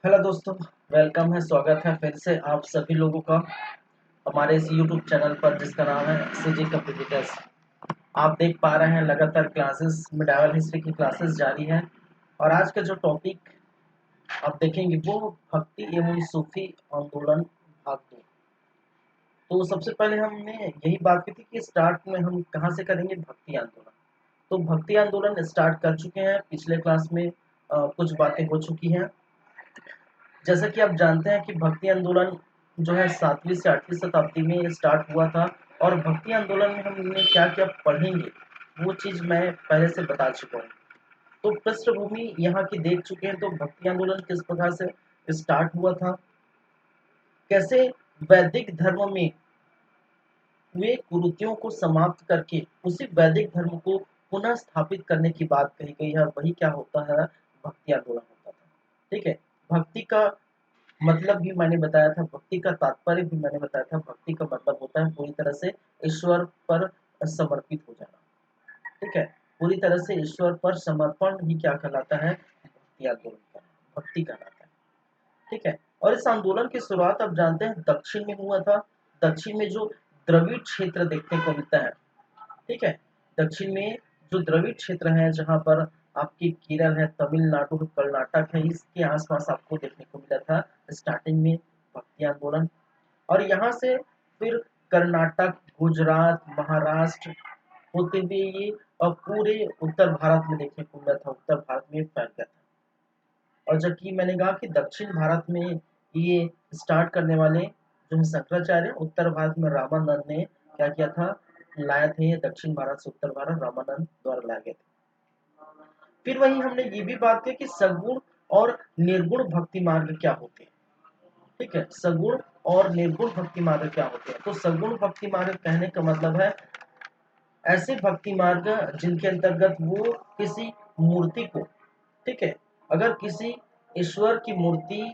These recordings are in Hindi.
हेलो दोस्तों, वेलकम है, स्वागत है फिर से आप सभी लोगों का हमारे इस यूट्यूब चैनल पर जिसका नाम है सीजी कंप्यूटर्स। आप देख पा रहे हैं लगातार क्लासेस मिडावल हिस्ट्री की क्लासेस जारी है। और आज का जो टॉपिक आप देखेंगे वो भक्ति एवं सूफी आंदोलन भाग 2। तो सबसे पहले हमने यही बात की थी कि स्टार्ट में हम कहाँ से करेंगे, भक्ति आंदोलन। तो भक्ति आंदोलन स्टार्ट कर चुके हैं, पिछले क्लास में कुछ बातें हो चुकी हैं। जैसा कि आप जानते हैं कि भक्ति आंदोलन जो है 7वीं से 8वीं शताब्दी में स्टार्ट हुआ था। और भक्ति आंदोलन में हमने क्या क्या पढ़ेंगे वो चीज मैं पहले से बता चुका हूँ। तो पृष्ठभूमि यहाँ की देख चुके हैं। तो भक्ति आंदोलन किस प्रकार से स्टार्ट हुआ था, कैसे वैदिक धर्म में हुए कुरीतियों को समाप्त करके उसी वैदिक धर्म को पुनः स्थापित करने की बात कही गई है। वही क्या होता है, भक्ति आंदोलन होता था। ठीक है, भक्ति का मतलब भी मैंने बताया था, भक्ति का तात्पर्य भी मैंने बताया था। भक्ति का मतलब होता है पूरी तरह से ईश्वर पर समर्पित हो जाना। ठीक है, पूरी तरह से ईश्वर पर समर्पण ही क्या कहलाता है, भक्ति आंदोलन का भक्ति कहलाता है। ठीक है, और इस आंदोलन की शुरुआत आप जानते हैं दक्षिण में हुआ था। दक्षिण में जो द्रविड़ क्षेत्र देखने को मिलता है। ठीक है, दक्षिण में जो द्रविड़ क्षेत्र है जहाँ पर आपकी केरल है, तमिलनाडु है, कर्नाटक है, इसके आसपास आपको देखने को मिला था स्टार्टिंग में भक्ति आंदोलन। और यहाँ से फिर कर्नाटक, गुजरात, महाराष्ट्र होते हुए ये और पूरे उत्तर भारत में देखने को मिला था, उत्तर भारत में फैल गया था। और जबकि मैंने कहा कि दक्षिण भारत में ये स्टार्ट करने वाले जो है शंकराचार्य, उत्तर भारत में रामानंद ने क्या किया था, लाए थे। ये दक्षिण भारत से उत्तर भारत रामानंद द्वारा लाए गए थे। फिर वही हमने ये भी बात की कि सगुण और निर्गुण भक्ति मार्ग क्या होते हैं। ठीक है, सगुण और निर्गुण भक्ति मार्ग क्या होते हैं। तो सगुण भक्ति मार्ग कहने का मतलब है ऐसे भक्ति मार्ग जिनके अंतर्गत वो किसी मूर्ति को, ठीक है, अगर किसी ईश्वर की मूर्ति,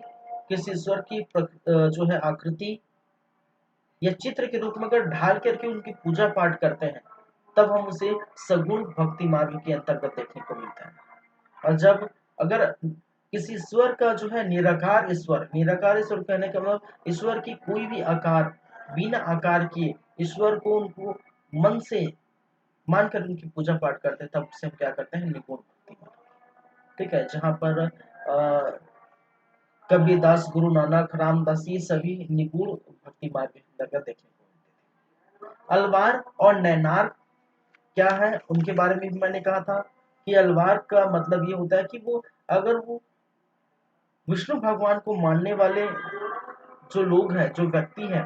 किसी ईश्वर की जो है आकृति या चित्र के रूप में अगर ढाल करके उनकी पूजा पाठ करते हैं, तब हम उसे सगुण भक्ति मार्ग के अंतर्गत देखने को मिलता है। और जब अगर किसी ईश्वर का जो है निराकार ईश्वर, निराकार ईश्वर कहने का मतलब ईश्वर की कोई भी आकार, बिना आकार किए ईश्वर को उनको मन से मानकर उनकी पूजा पाठ करते हैं, तब उसे हम क्या करते हैं, निगुण भक्ति मार्ग। ठीक है, जहाँ पर कबीरदास, गुरु नानक, रामदास, ये सभी निगुण भक्ति मार्ग के अंतर्गत देखने को मिलते थे। अलवार और नैनार क्या है, उनके बारे में भी मैंने कहा था कि अलवार का मतलब ये होता है कि वो अगर वो विष्णु भगवान को मानने वाले जो लोग हैं, जो व्यक्ति हैं,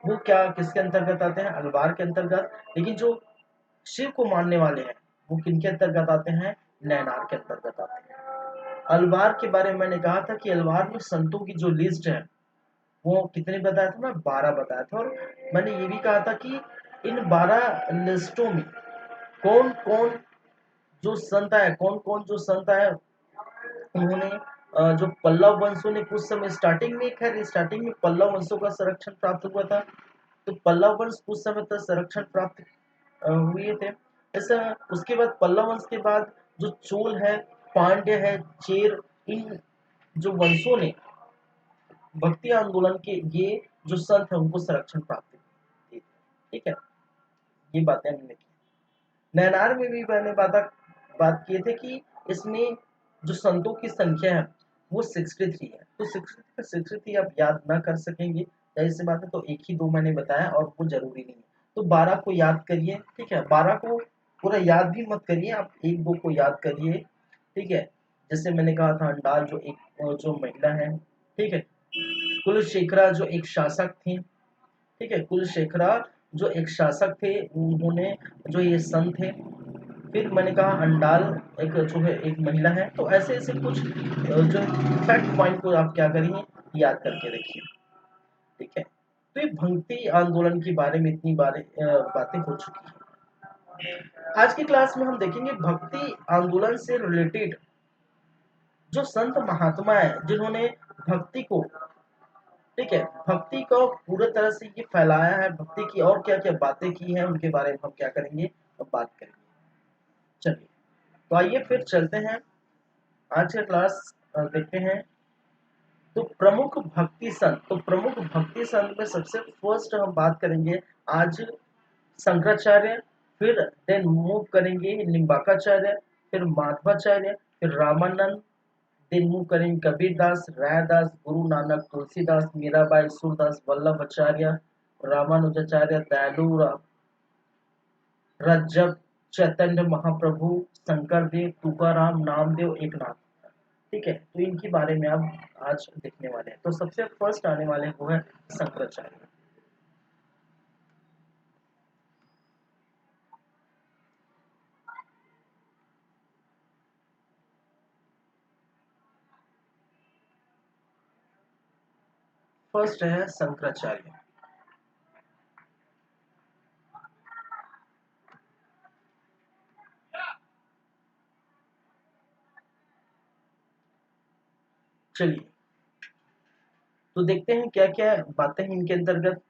वो क्या किसके अंतर्गत आते हैं, अलवार के अंतर्गत। लेकिन जो शिव को मानने वाले हैं वो किनके अंतर्गत आते हैं, नैनार के अंतर्गत आते हैं। अलवार के बारे में मैंने कहा था कि अलवार में संतों की जो लिस्ट है वो कितने बताया था, मैं 12 बताया था। और मैंने ये भी कहा था कि इन 12 लिस्टों में कौन कौन जो संत है, कौन कौन जो संत है उन्होंने जो पल्लव वंशों ने कुछ समय स्टार्टिंग में, खैर स्टार्टिंग में पल्लव वंशों का संरक्षण प्राप्त हुआ था। तो पल्लव वंश कुछ समय तक संरक्षण प्राप्त हुए थे। ऐसा उसके बाद पल्लव वंश के बाद जो चोल है, पांड्य है, चेर, इन जो वंशों ने भक्ति आंदोलन के ये जो संत है उनको संरक्षण प्राप्त की। ठीक है, ये बातें हमने की। नैनार में भी मैंने बात किए थे कि इसमें जो संतों की संख्या है वो 63 है। तो 63 आप याद ना कर सकेंगे, जाहिर सी बात है, तो एक ही दो मैंने बताया और वो जरूरी नहीं है। तो 12 को याद करिए। ठीक है, 12 को पूरा याद भी मत करिए, आप एक दो को याद करिए। ठीक है, जैसे मैंने कहा था अंडाल जो एक जो महिला है। ठीक है, कुलशेखरा जो एक शासक थे। ठीक है, कुलशेखरा जो एक शासक थे, उन्होंने जो ये संत थे। फिर मैंने कहा अंडाल एक जो है एक महिला है। तो ऐसे ऐसे कुछ जो फैक्ट पॉइंट को आप क्या करिए, याद करके रखिए। ठीक है, तो ये भक्ति आंदोलन के बारे में इतनी बातें हो चुकी है। आज की क्लास में हम देखेंगे भक्ति आंदोलन से रिलेटेड जो संत महात्मा है जिन्होंने भक्ति को, ठीक है, भक्ति को पूरे तरह से ये फैलाया है, भक्ति की और क्या क्या बातें की हैं उनके बारे में हम क्या करेंगे, अब बात करेंगे। चलिए, तो आइए फिर चलते हैं आज का क्लास देखते हैं। तो प्रमुख भक्ति संत, तो प्रमुख भक्ति संत में सबसे फर्स्ट हम बात करेंगे आज शंकराचार्य, फिर देन मूव करेंगे निम्बाकाचार्य, फिर माधवाचार्य, फिर रामानंद, देन मूव करेंगे कबीरदास, रायदास, गुरु नानक, तुलसीदास, मीराबाई, सूरदास, वल्लभाचार्य, रामानुजाचार्य, दयालु, रज्जब, चैतन्य महाप्रभु, शंकर देव, तुकाराम, नामदेव, एकनाथ। ठीक है, तो इनके बारे में आप आज देखने वाले हैं। तो सबसे फर्स्ट आने वाले वो है शंकराचार्य। फर्स्ट है शंकराचार्य। चलिए, तो देखते हैं क्या क्या बातें हैं इनके अंतर्गत।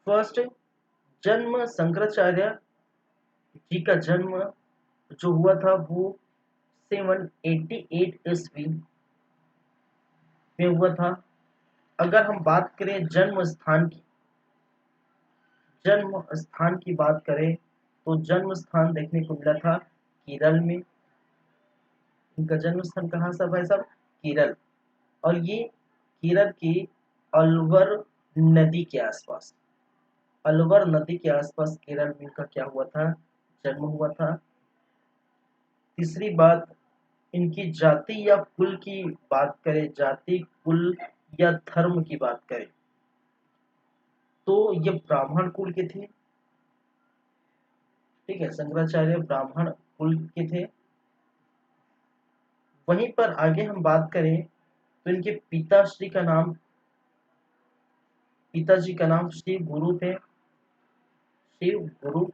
फर्स्ट, जन्म शंकराचार्य जी का जन्म जो हुआ था वो 788 ईस्वी में हुआ था। अगर हम बात करें जन्म स्थान की बात करें तो जन्म स्थान देखने को मिला था केरल में। इनका जन्म स्थान कहाँ सा भाई साहब? केरल। और ये केरल की अलवर नदी के आसपास, अलवर नदी के आसपास केरल में इनका क्या हुआ था? जन्म हुआ था। तीसरी बात, इनकी जाति या कुल की बात करें, जाति, कुल या धर्म की बात करें तो ये ब्राह्मण कुल के थे। ठीक है, शंकराचार्य ब्राह्मण कुल के थे। वहीं पर आगे हम बात करें तो इनके पिताजी का नाम शिव गुरु थे। शिव गुरु।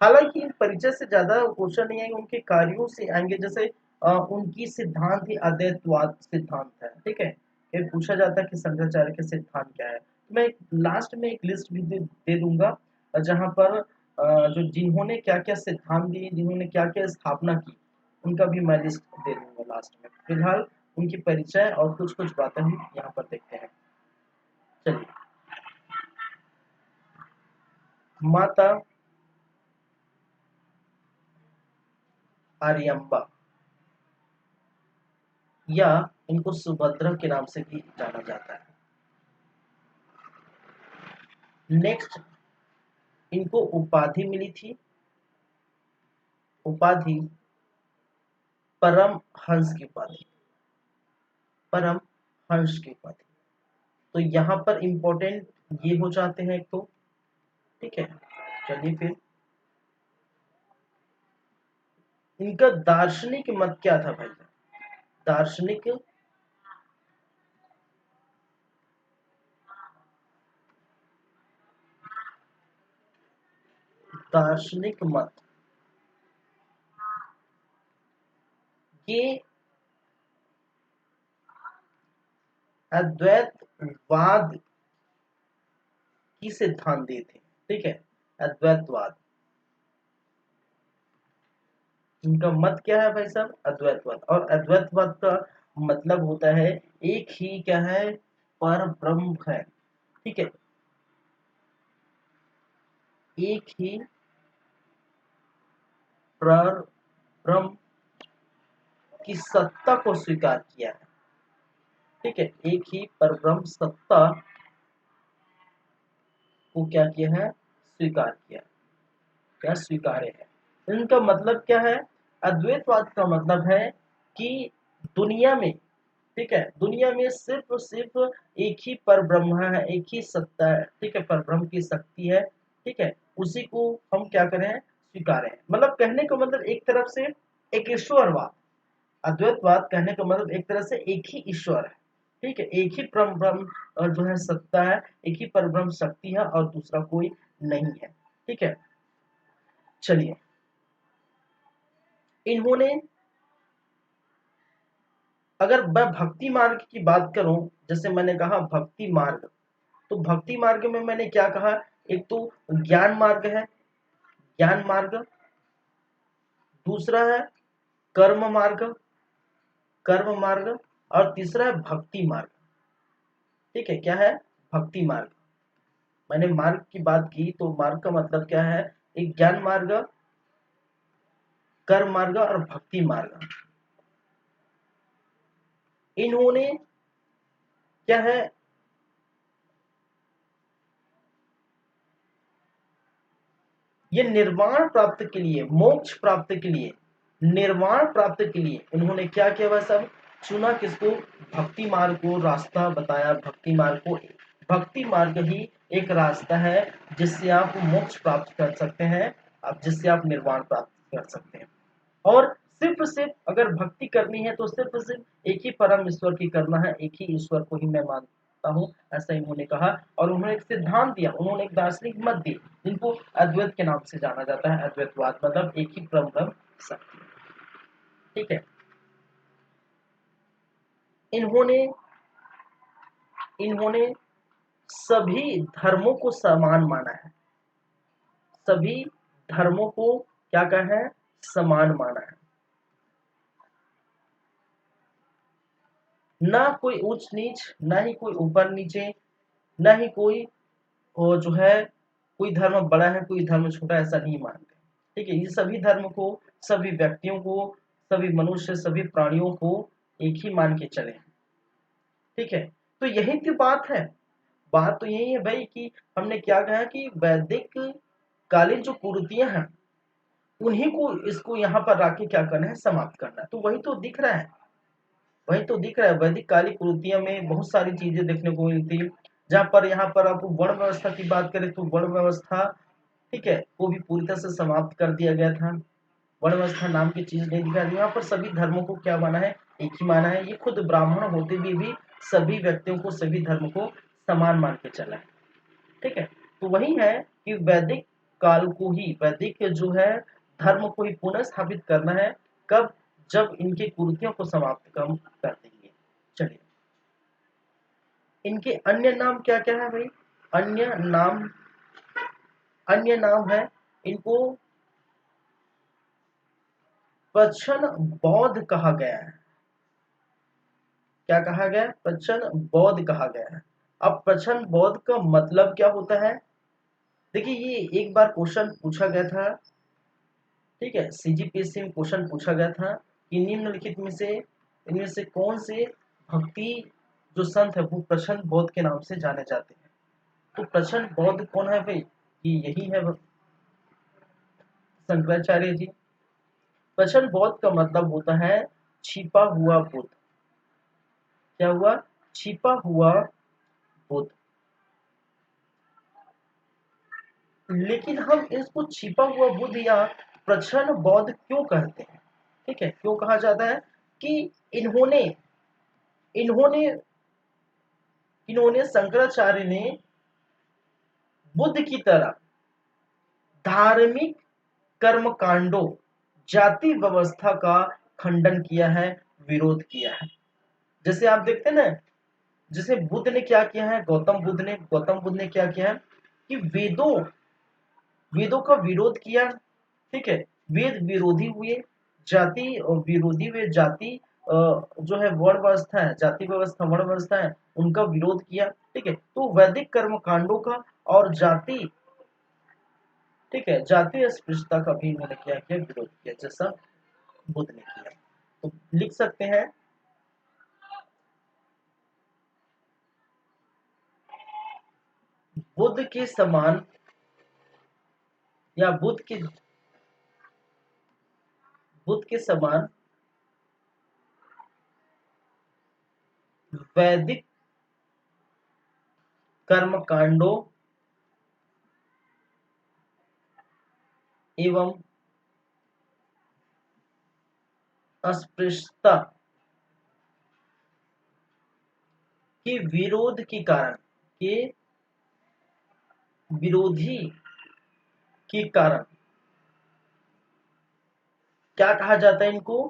हालांकि परिचय से ज्यादा क्वेश्चन नहीं आएंगे, उनके कार्यों से आएंगे। जैसे उनकी सिद्धांत ही अद्वैतवाद सिद्धांत है। ठीक है, ये पूछा जाता है कि शंकराचार्य के सिद्धांत क्या है। तो मैं लास्ट में एक लिस्ट भी दे दूंगा जहां पर जो जिन्होंने क्या क्या सिद्धांत दिए, जिन्होंने क्या क्या स्थापना की, उनका भी मैं लिस्ट दे दूंगा लास्ट में। फिलहाल उनकी परिचय और कुछ कुछ बातें हम यहाँ पर देखते हैं। चलिए, माता आर्यम्बा या इनको सुभद्रा के नाम से भी जाना जाता है। नेक्स्ट, इनको उपाधि मिली थी, उपाधि परम हंस की उपाधि, परम हंस की उपाधि। तो यहाँ पर इंपॉर्टेंट ये हो जाते हैं एक तो। ठीक है, चलिए फिर इनका दार्शनिक मत क्या था भाई? दार्शनिक दार्शनिक मत ये अद्वैतवाद की सिद्धांत दिए थे। ठीक है, अद्वैतवाद इनका मत क्या है भाई साहब? अद्वैतवाद। और अद्वैतवाद का मतलब होता है एक ही क्या है? पर ब्रह्म है। ठीक है, एक ही पर ब्रह्म की सत्ता को स्वीकार किया है। ठीक है, एक ही पर ब्रह्म सत्ता को क्या किया है? स्वीकार किया। क्या स्वीकार्य है? इनका मतलब क्या है? अद्वैतवाद का मतलब है कि दुनिया में, ठीक है, दुनिया में सिर्फ सिर्फ एक ही पर ब्रह्म है, एक ही सत्ता है। ठीक है, पर ब्रह्म की शक्ति है। ठीक है, उसी को हम क्या करें? स्वीकारें। मतलब कहने का मतलब एक तरफ से एक ईश्वरवाद, अद्वैतवाद कहने का मतलब एक तरह से एक ही ईश्वर है। ठीक है, एक ही परम ब्रह्म जो है सत्ता है, एक ही पर ब्रह्म शक्ति है और दूसरा कोई नहीं है। ठीक है, चलिए, इन्होंने, अगर मैं भक्ति मार्ग की बात करूं, जैसे मैंने कहा भक्ति मार्ग, तो भक्ति मार्ग में मैंने क्या कहा? एक तो ज्ञान मार्ग है, ज्ञान मार्ग, दूसरा है कर्म मार्ग, कर्म मार्ग, और तीसरा है भक्ति मार्ग। ठीक है, क्या है? भक्ति मार्ग। मैंने मार्ग की बात की तो मार्ग का मतलब क्या है? एक ज्ञान मार्ग, कर्म मार्ग और भक्ति मार्ग। इन्होंने क्या है, ये निर्वाण प्राप्त के लिए, मोक्ष प्राप्त के लिए, निर्वाण प्राप्त के लिए उन्होंने क्या किया? वह सब चुना किसको? भक्ति मार्ग को रास्ता बताया। भक्ति मार्ग को, भक्ति मार्ग ही एक रास्ता है जिससे आप मोक्ष प्राप्त कर सकते हैं, अब जिससे आप निर्वाण प्राप्त कर सकते हैं। और सिर्फ अगर भक्ति करनी है तो सिर्फ एक ही परम ईश्वर की करना है, एक ही ईश्वर को ही मैं मानता हूँ, ऐसा इन्होंने कहा। और उन्होंने एक सिद्धांत दिया, उन्होंने एक दार्शनिक मत दी, जिनको अद्वैत के नाम से जाना जाता है। अद्वैतवाद मतलब एक ही परम ब्रह्म सत्य। ठीक है, इन्होंने इन्होंने सभी धर्मों को समान माना है, सभी धर्मों को क्या कहा है? समान माना है। ना कोई ऊंच नीच, ना ही कोई ऊपर नीचे, ना ही कोई वो जो है कोई धर्म बड़ा है कोई धर्म छोटा, ऐसा नहीं मानते। ठीक है, ये सभी धर्म को, सभी व्यक्तियों को, सभी मनुष्य, सभी प्राणियों को एक ही मान के चले। ठीक है, तो यही तो बात है। बात तो यही है भाई कि हमने क्या कहा कि वैदिक कालीन जो कुरीतियां हैं उन्हीं को, इसको यहाँ पर आके क्या करना है? समाप्त करना है। तो वही तो दिख रहा है, वही तो दिख रहा है। वैदिक काली कुरीतियों में बहुत सारी चीजें देखने को मिलती है। जहाँ पर यहाँ पर आप वर्ण व्यवस्था की बात करें तो वर्ण व्यवस्था, ठीक है, वो भी पूरी तरह से समाप्त कर दिया गया था। वर्ण व्यवस्था नाम की चीज नहीं दिखा। यहाँ पर सभी धर्मों को क्या माना है? एक ही माना है। ये खुद ब्राह्मण होते हुए भी सभी व्यक्तियों को, सभी धर्म को समान मान के चला है। ठीक है, तो वही है कि वैदिक काल को ही, वैदिक जो है धर्म को ही पुनः स्थापित करना है। कब? जब इनके कुरीतियों को समाप्त कम कर देंगे। चलिए, इनके अन्य नाम क्या क्या है भाई? अन्य नाम, अन्य नाम है इनको प्रच्छन्न बौद्ध कहा गया है। क्या कहा गया? प्रच्छन्न बौद्ध कहा गया है। अब प्रच्छन्न बौद्ध का मतलब क्या होता है? देखिए, ये एक बार क्वेश्चन पूछा गया था। ठीक है, सीजीपीएससी में क्वेश्चन पूछा गया था कि निम्नलिखित में से, इनमें से कौन से भक्ति जो संत है वो प्रच्छन्न बौद्ध के नाम से जाने जाते हैं? तो प्रच्छन्न बौद्ध कौन है भाई? कि यही है शंकराचार्य जी। प्रच्छन्न बौद्ध का मतलब होता है छिपा हुआ बुद्ध। क्या हुआ? छिपा हुआ बुद्ध। लेकिन हम इसको छिपा हुआ बुद्ध या प्रच्छन्न बौद्ध क्यों कहते हैं? ठीक है, क्यों कहा जाता है? कि इन्होंने इन्होंने इन्होंने शंकराचार्य ने बुद्ध की तरह धार्मिक कर्म कांडों, जाति व्यवस्था का खंडन किया है, विरोध किया है। जैसे आप देखते हैं ना, जैसे बुद्ध ने क्या किया है, गौतम बुद्ध ने क्या किया है कि वेदों का विरोध किया। ठीक है, वेद विरोधी हुए, जाति विरोधी हुए, जाति जो है वर्ण व्यवस्था है, जाति व्यवस्था वर्ण व्यवस्था है, उनका विरोध किया। ठीक है, तो वैदिक कर्म कांडों का और जाति, ठीक है, जाति अस्पृश्यता का भी इन्होंने क्या किया? विरोध किया, जैसा बुद्ध ने किया। तो लिख सकते हैं, बुद्ध के समान या बुद्ध के समान वैदिक कर्म कांडों एवं अस्पृश्यता के विरोध के कारण, के विरोधी के कारण क्या कहा जाता है? इनको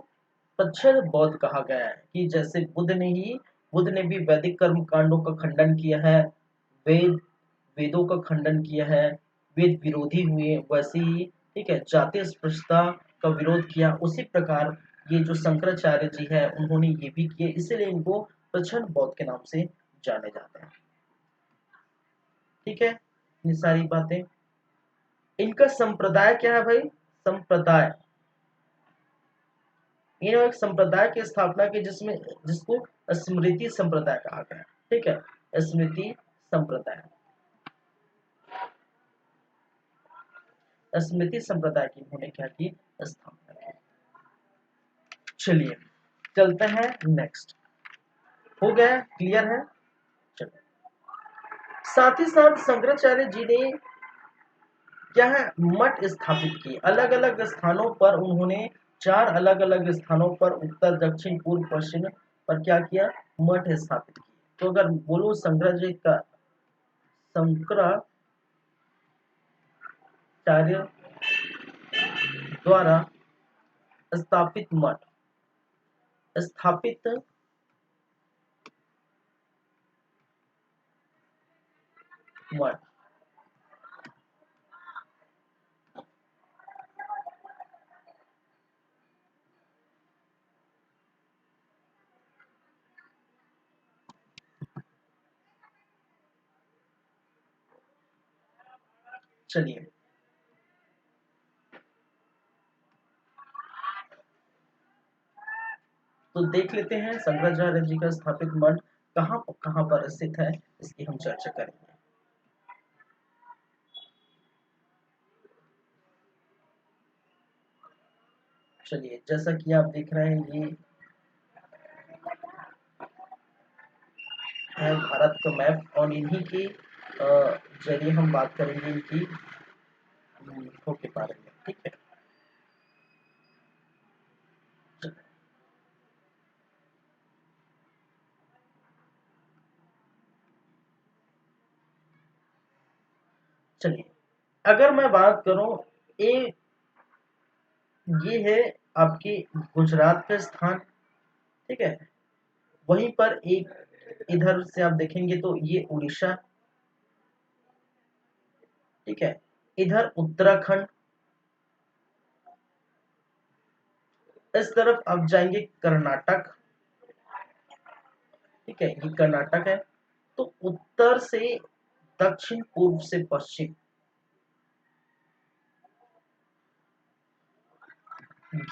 प्रच्छन्न बौद्ध कहा गया है। कि जैसे बुद्ध ने भी वैदिक कर्म कांडों का खंडन किया है, वेदों का खंडन किया है, वेद विरोधी हुए, वैसे ही ठीक है, जातीय अस्पृश्यता का विरोध किया। उसी प्रकार ये जो शंकराचार्य जी है उन्होंने ये भी किए, इसीलिए इनको प्रचंड बौद्ध के नाम से जाने जाते हैं। ठीक है, ये सारी बातें। इनका संप्रदाय क्या है भाई? संप्रदाय, इन्होंने एक संप्रदाय की स्थापना की जिसमें जिसको स्मृति संप्रदाय कहा गया। ठीक है, स्मृति संप्रदाय, स्मृति संप्रदाय की इन्होंने क्या की? स्थापना की। चलिए चलते हैं नेक्स्ट। हो गया, क्लियर है? चलिए, साथ ही साथ शंकराचार्य जी ने क्या है? मठ स्थापित किए। अलग अलग स्थानों पर उन्होंने 4 अलग अलग स्थानों पर उत्तर दक्षिण पूर्व पश्चिम पर क्या किया? मठ स्थापित किए। तो अगर बोलो शंकराचार्य का, शंकराचार्य द्वारा स्थापित मठ, स्थापित मठ, चलिए तो देख लेते हैं शंकराचार्य जी का स्थापित मठ कहाँ कहाँ पर स्थित है, इसकी हम चर्चा करेंगे। चलिए, जैसा कि आप देख रहे हैं ये है भारत का मैप, और इन्हीं के जरिए हम बात करेंगे इनकी मुल्कों के बारे में। ठीक है, चलिए अगर मैं बात करूं, ये है आपके गुजरात का स्थान। ठीक है, वहीं पर एक इधर से आप देखेंगे तो ये उड़ीसा। ठीक है, इधर उत्तराखंड, इस तरफ आप जाएंगे कर्नाटक। ठीक है, ये कर्नाटक है। तो उत्तर से दक्षिण, पूर्व से पश्चिम,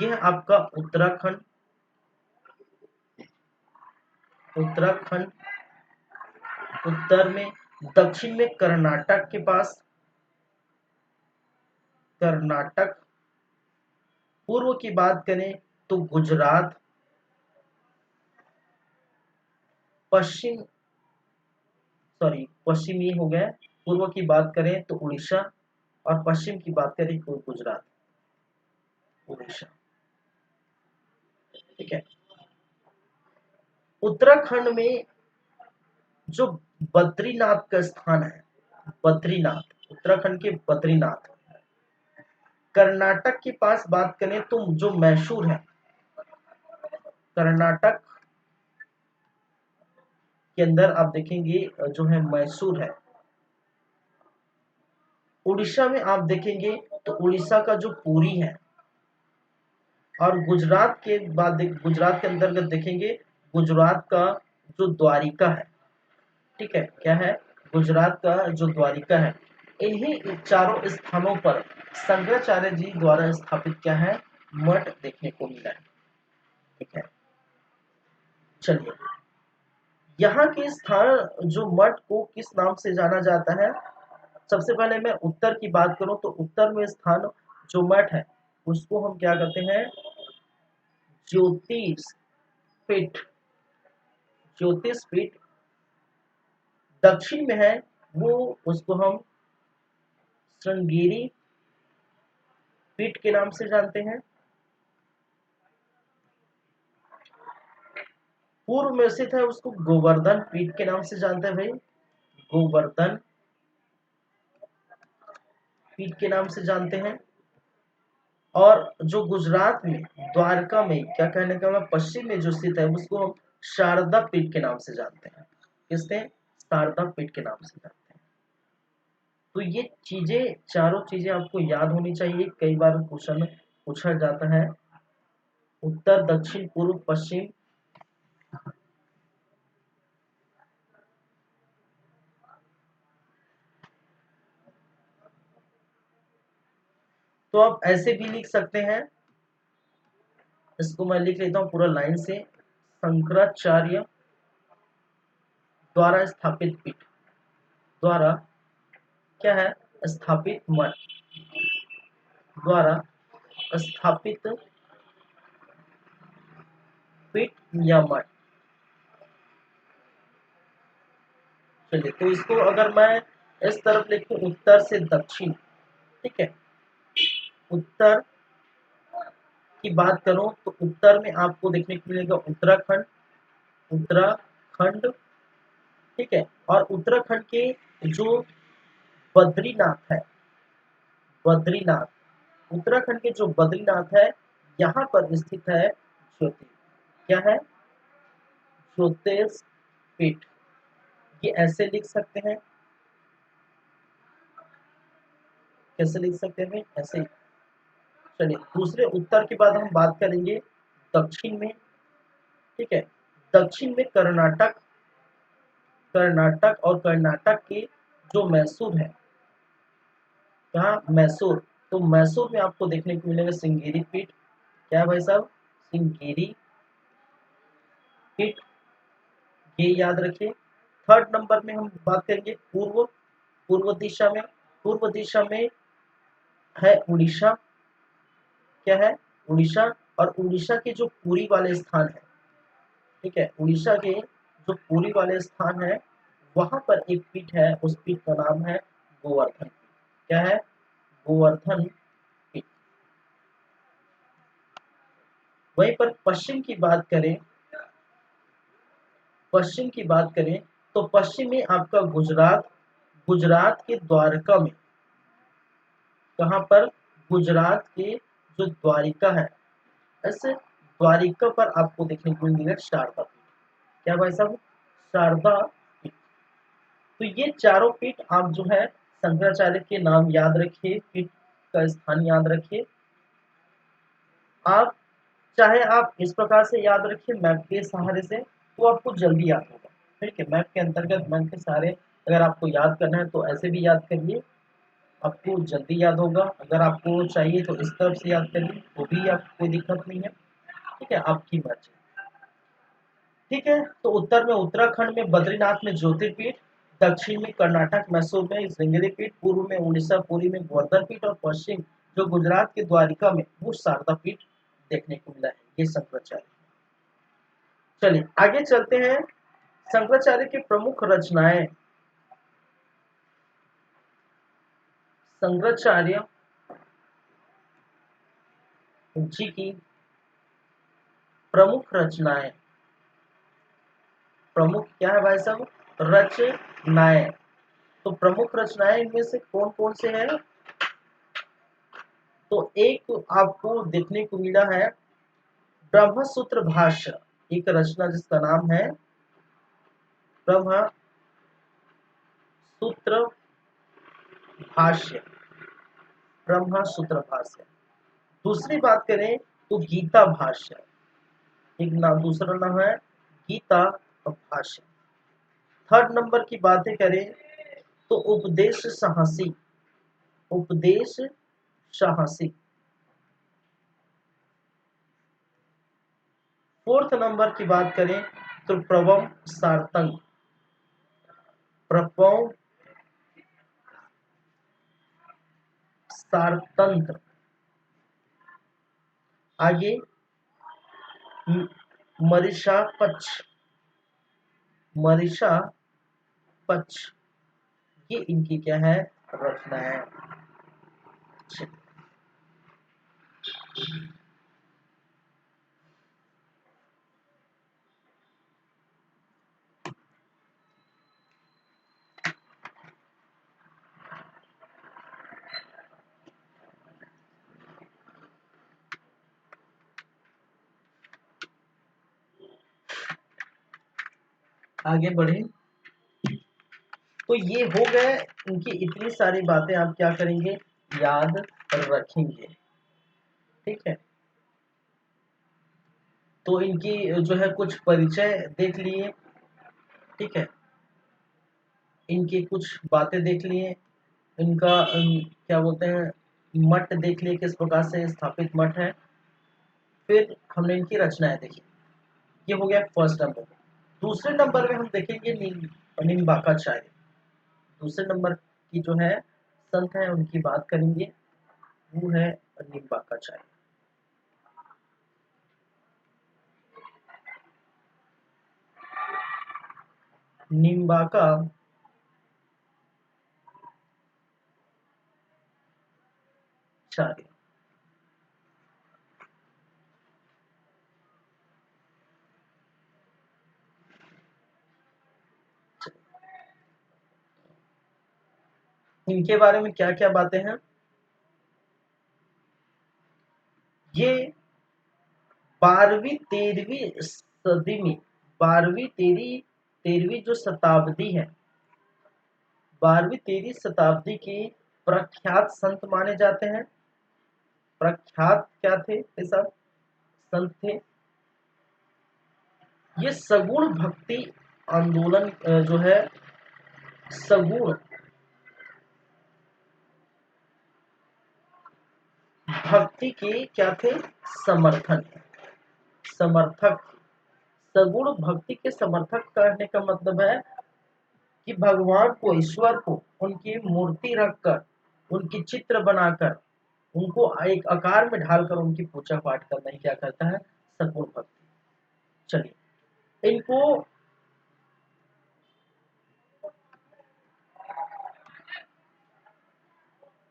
यह आपका उत्तराखंड, उत्तराखंड उत्तर में, दक्षिण में कर्नाटक के पास, कर्नाटक। पूर्व की बात करें तो गुजरात, पश्चिम, सॉरी पश्चिम ये हो गया। पूर्व की बात करें तो उड़ीसा, और पश्चिम की बात करें तो गुजरात, उड़ीसा। ठीक है, उत्तराखंड में जो बद्रीनाथ का स्थान है, बद्रीनाथ, उत्तराखंड के बद्रीनाथ। कर्नाटक के पास बात करें तो जो मैसूर है, कर्नाटक के अंदर आप देखेंगे जो है मैसूर है। उड़ीसा में आप देखेंगे तो उड़ीसा का जो पुरी है, और गुजरात के बाद गुजरात के अंतर्गत देखेंगे गुजरात का जो द्वारिका है। ठीक है, क्या है? गुजरात का जो द्वारिका है। इन्हीं चारों स्थानों पर शंकराचार्य जी द्वारा स्थापित क्या है? मठ देखने को मिला है। ठीक है, चलिए यहाँ के स्थान जो मठ को किस नाम से जाना जाता है? सबसे पहले मैं उत्तर की बात करूं तो उत्तर में स्थान जो मठ है उसको हम क्या कहते हैं? ज्योतिष पीठ, ज्योतिष पीठ। दक्षिण में है वो, उसको हम श्रृंगेरी पीठ के नाम से जानते हैं। पूर्व में स्थित है उसको गोवर्धन पीठ के नाम से जानते हैं भाई, गोवर्धन पीठ के नाम से जानते हैं। और जो गुजरात में द्वारका में, क्या कहने का मतलब, पश्चिम में जो स्थित है उसको हम शारदा पीठ के नाम से जानते हैं। किससे? शारदा पीठ के नाम से जानते हैं। तो ये चीजें, चारों चीजें आपको याद होनी चाहिए। कई बार क्वेश्चन पूछा जाता है उत्तर, दक्षिण, पूर्व, पश्चिम। तो आप ऐसे भी लिख सकते हैं, इसको मैं लिख लेता हूं पूरा लाइन से। शंकराचार्य द्वारा स्थापित पीठ, द्वारा क्या है, स्थापित मठ, द्वारा स्थापित पीठ या मठ। चलिए, तो इसको अगर मैं इस तरफ लिखूं उत्तर से दक्षिण, ठीक है, उत्तर की बात करूं तो उत्तर में आपको देखने को मिलेगा उत्तराखंड, उत्तराखंड, ठीक है। और उत्तराखंड के जो बद्रीनाथ है, बद्रीनाथ, उत्तराखंड के जो बद्रीनाथ है, यहाँ पर स्थित है ज्योति, क्या है, ज्योतिष पीठ। ये ऐसे लिख सकते हैं, कैसे लिख सकते हैं, ऐसे। चलिए, दूसरे उत्तर के बाद हम बात करेंगे दक्षिण में, ठीक है। दक्षिण में कर्नाटक, कर्नाटक और कर्नाटक के जो मैसूर है, कहाँ, मैसूर। तो मैसूर में आपको देखने को मिलेगा श्रृंगेरी पीठ, क्या है भाई साहब, श्रृंगेरी पीठ, ये याद रखिए। थर्ड नंबर में हम बात करेंगे पूर्व, पूर्व दिशा में, पूर्व दिशा में है उड़ीसा, क्या है, उड़ीसा। और उड़ीसा के जो पुरी वाले स्थान है, ठीक है, उड़ीसा के जो पुरी वाले स्थान है, वहां पर एक पीठ है, उस पीठ का नाम है गोवर्धन, क्या है, गोवर्धन पीठ। वहीं पर पश्चिम की बात करें, पश्चिम की बात करें तो पश्चिम में आपका गुजरात, गुजरात के द्वारका में, कहां पर, गुजरात के जो द्वारिका है, ऐसे द्वारिका पर आपको देखने को मिलेगा शारदा पीठ, क्या भाई साहब, शारदा पीठ। तो ये चारों पीठ आप जो है शंकराचार्य के नाम याद रखिए, पीठ का स्थान याद रखिए। आप चाहे आप इस प्रकार से याद रखिए मैप के सहारे से, तो आपको जल्दी याद होगा, ठीक है। मैप के अंतर्गत मैप के सहारे अगर आपको याद करना है तो ऐसे भी याद करिए, आपको जल्दी याद होगा। अगर आपको चाहिए तो इस तरफ से याद करिए, वो भी आपको कोई दिक्कत नहीं है, ठीक है, आपकी मर्जी, ठीक है। तो उत्तर में उत्तराखंड में बद्रीनाथ में ज्योतिर्पीठ, दक्षिण में कर्नाटक मैसूर में श्रृंगेरी पीठ, पूर्व में उड़ीसा पुरी में गोवर्धन पीठ, और पश्चिम जो गुजरात के द्वारिका में वो शारदा पीठ देखने को मिला है। ये शंकराचार्य। चलिए आगे चलते हैं, शंकराचार्य की प्रमुख रचनाएं। शंकराचार्य जी की प्रमुख रचनाएं, प्रमुख क्या है भाई साहब, रचनाएं। तो प्रमुख रचनाएं इनमें से कौन कौन से हैं, तो एक आपको देखने को मिला है ब्रह्म सूत्र भाष्य, एक रचना जिसका नाम है ब्रह्म सूत्र भाष्य, ब्रह्म सूत्र भाष्य। दूसरी बात करें तो गीता भाष्य, एक नाम, दूसरा नाम है गीता भाष्य। थर्ड नंबर की बातें करें तो उपदेश साहसी, उपदेश साहसी। फोर्थ नंबर की बात करें तो प्रवम सारतंग, प्रपव सारतंत्र। आगे मरीषा पक्ष, मरीषा पक्ष, ये इनकी क्या है, रचना है। आगे बढ़े, तो ये हो गए इनकी इतनी सारी बातें, आप क्या करेंगे, याद रखेंगे। ठीक है, तो इनकी जो है कुछ परिचय देख लिए। ठीक है, इनकी कुछ बातें देख लिए, इनका क्या बोलते हैं, मठ देख लिए, किस प्रकार से स्थापित मठ है। फिर हमने इनकी रचनाएं देखी। ये हो गया फर्स्ट नंबर। दूसरे नंबर में हम देखेंगे निम्बाकाचार्य। दूसरे नंबर की जो है संत है उनकी बात करेंगे, वो है निम्बाकाचार्य। निम्बाकाचार्य इनके बारे में क्या क्या बातें हैं। ये 12वीं 13वीं सदी में, 12वीं 13वीं जो शताब्दी है, 12वीं 13वीं शताब्दी के प्रख्यात संत माने जाते हैं। प्रख्यात क्या थे ये सब संत थे। ये सगुण भक्ति आंदोलन जो है, सगुण भक्ति के क्या थे, समर्थन समर्थक। सगुण भक्ति के समर्थक कहने का मतलब है कि भगवान को, ईश्वर को उनकी मूर्ति रखकर, उनकी चित्र बनाकर, उनको एक आकार में ढालकर उनकी पूजा पाठ करना ही क्या कहता है, सगुण भक्ति। चलिए, इनको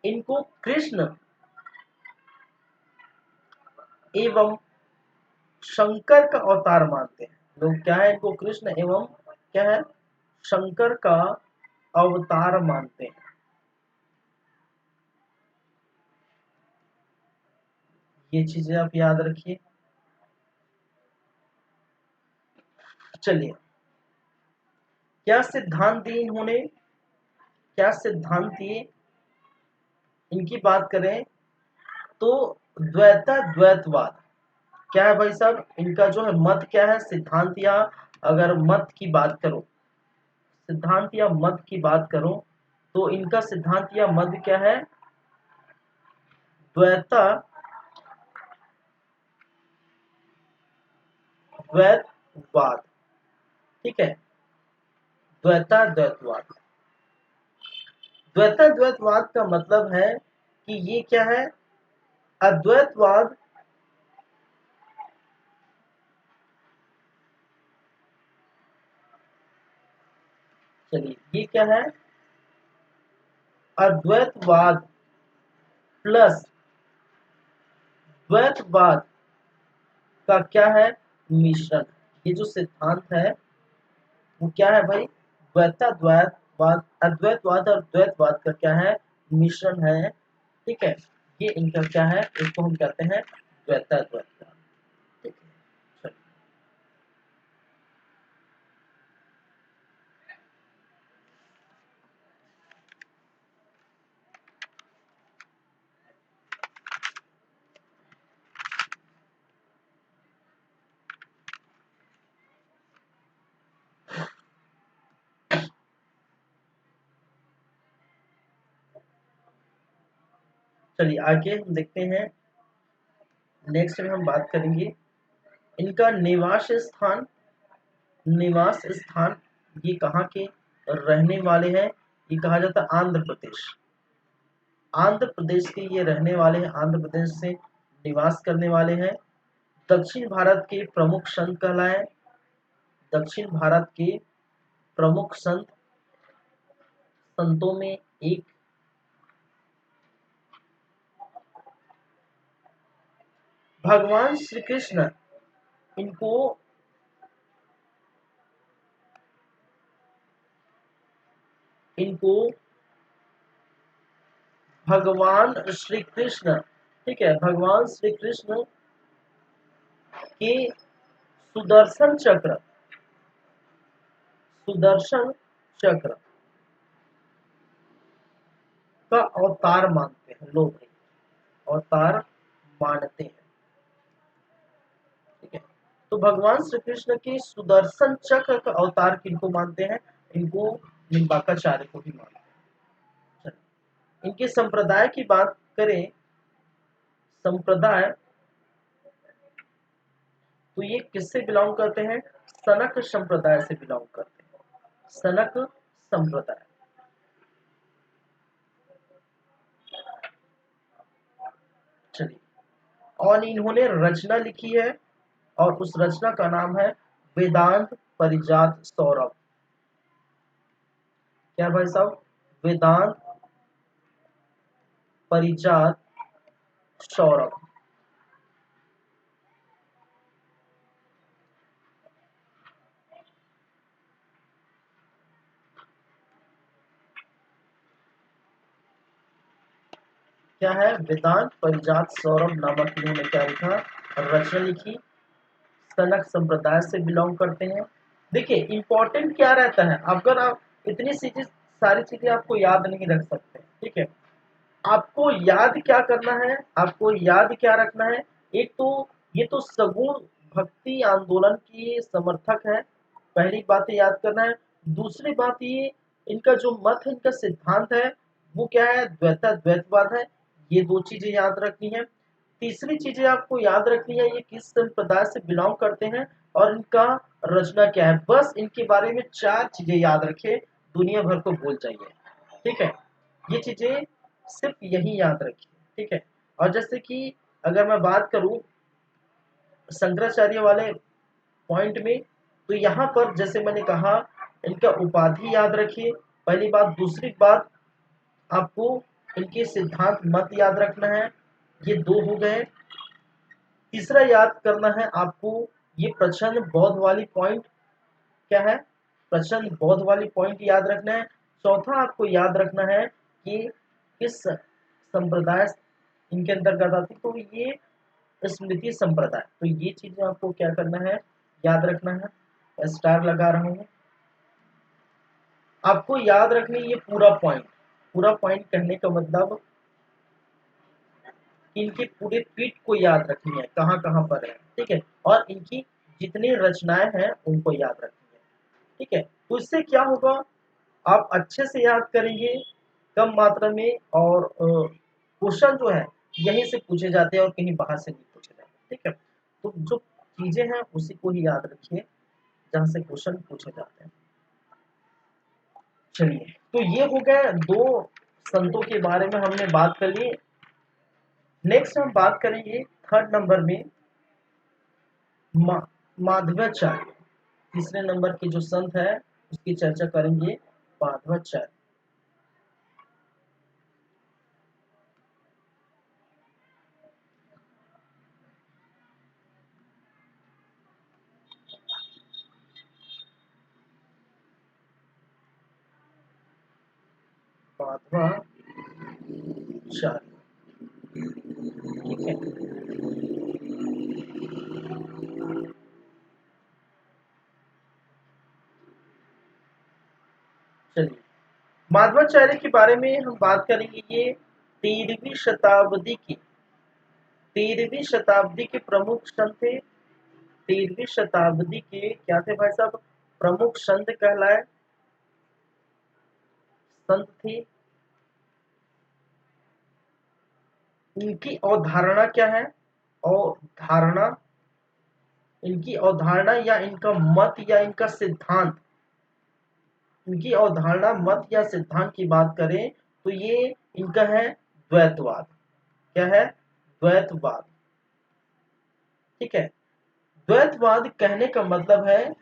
इनको कृष्ण एवं शंकर का अवतार मानते हैं लोग। क्या है, इनको कृष्ण एवं क्या है, शंकर का अवतार मानते हैं। ये चीजें आप याद रखिए। चलिए, क्या सिद्धांत दिए इन्होंने, क्या सिद्धांत दिए, इनकी बात करें तो द्वैतवाद। क्या है भाई साहब, इनका जो है मत क्या है, सिद्धांत, या अगर मत की बात करो, सिद्धांत या मत की बात करो तो इनका सिद्धांत या मत क्या है, द्वैतवाद। ठीक है, द्वैतवाद। द्वैतवाद का मतलब है कि ये क्या है, अद्वैतवाद चलिए ये क्या है, अद्वैतवाद प्लस द्वैतवाद का क्या है, मिश्रण। ये जो सिद्धांत है वो क्या है भाई, द्वैतवाद, अद्वैतवाद और द्वैतवाद का क्या है, मिश्रण है। ठीक है, ये इनका क्या है, इसको हम कहते हैं द्वैतवाद। ठीक है, चलिए। चलिए आगे हम देखते हैं। नेक्स्ट में हम बात करेंगे इनका निवास स्थान ये कहाँ के रहने वाले हैं। ये कहा जाता है आंध्र प्रदेश। आंध्र प्रदेश के ये रहने वाले हैं, आंध्र प्रदेश से निवास करने वाले हैं। दक्षिण भारत के प्रमुख संत कहलाए, दक्षिण भारत के प्रमुख संतों में एक भगवान श्री कृष्ण। इनको इनको भगवान श्री कृष्ण, ठीक है, भगवान श्री कृष्ण के सुदर्शन चक्र, सुदर्शन चक्र का अवतार मानते हैं। लो भाई, अवतार मानते हैं। ठीक है, तो भगवान श्री कृष्ण के सुदर्शन चक्र का अवतार किनको मानते हैं? इनको निम्बार्काचार्य को भी मानते हैं। इनके संप्रदाय की बात करें, संप्रदाय, तो ये किससे बिलोंग करते हैं? सनक संप्रदाय से बिलोंग करते हैं। सनक संप्रदाय। चलिए, और इन्होंने रचना लिखी है और उस रचना का नाम है वेदांत परिजात सौरभ। क्या भाई साहब? वेदांत परिजात सौरभ। क्या है? वेदांत परिजात सौरभ नामक इन्होंने क्या लिखा? रचना लिखी। सनक संप्रदाय से बिलोंग करते हैं। देखिए, इंपॉर्टेंट क्या रहता है, अगर आप इतनी चीजें, सारी चीजें आपको याद नहीं रख सकते, ठीक है, आपको याद क्या करना है, आपको याद क्या रखना है? एक तो ये तो सगुण भक्ति आंदोलन की समर्थक है, पहली बात याद करना है। दूसरी बात ये, इनका जो मत है, इनका सिद्धांत है, वो क्या है? द्वैतवाद है। ये दो चीजें याद रखनी है। तीसरी चीजें आपको याद रखनी है, ये किस संप्रदाय से बिलोंग करते हैं और इनका रचना क्या है। बस इनके बारे में चार चीजें याद रखिए, दुनिया भर को भूल जाइए। ठीक है, ये चीजें सिर्फ यही याद रखिए। ठीक है, और जैसे कि अगर मैं बात करूं शंकराचार्य वाले पॉइंट में, तो यहाँ पर जैसे मैंने कहा, इनका उपाधि याद रखिए, पहली बात। दूसरी बात, आपको इनके सिद्धांत मत याद रखना है, ये दो हो गए। तीसरा याद करना है आपको, ये प्रचंड बौद्ध वाली पॉइंट क्या है? प्रचंड बौद्ध वाली पॉइंट याद रखना है। चौथा आपको याद रखना है कि किस संप्रदाय इनके अंतर्गत आती, तो ये स्मृति संप्रदाय। तो ये चीजें आपको क्या करना है? याद रखना है। स्टार लगा रहा हूं। आपको याद रखनी ये पूरा पॉइंट। पूरा पॉइंट कहने का मतलब इनकी पूरी पीठ को याद रखनी है, कहाँ कहाँ पर है। ठीक है, और इनकी जितनी रचनाएं हैं उनको याद रखनी है। ठीक है, तो इससे क्या होगा, आप अच्छे से याद करेंगे, कम मात्रा में, और क्वेश्चन जो है यहीं से पूछे जाते हैं और कहीं बाहर से नहीं पूछे जाते। ठीक है, तो जो चीजें हैं उसी को ही याद रखिए जहां से क्वेश्चन पूछे जाते हैं। चलिए, तो ये हो गए दो संतों के बारे में हमने बात कर ली। नेक्स्ट हम बात करेंगे थर्ड नंबर में माधवाचार्य। तीसरे नंबर के जो संत है उसकी चर्चा करेंगे, माधवाचार्य। माधवाचार्य, ठीक है। चलिए, माधवाचार्य के बारे में हम बात करेंगे। ये 13वीं शताब्दी की 13वीं शताब्दी के प्रमुख संत थे। 13वीं शताब्दी के क्या थे भाई साहब? प्रमुख संत कहलाए, संत थे। इनकी अवधारणा क्या है? अवधारणा, इनकी अवधारणा या इनका मत या इनका सिद्धांत, इनकी अवधारणा मत या सिद्धांत की बात करें तो ये इनका है द्वैतवाद। क्या है? द्वैतवाद। ठीक है, द्वैतवाद कहने का मतलब है,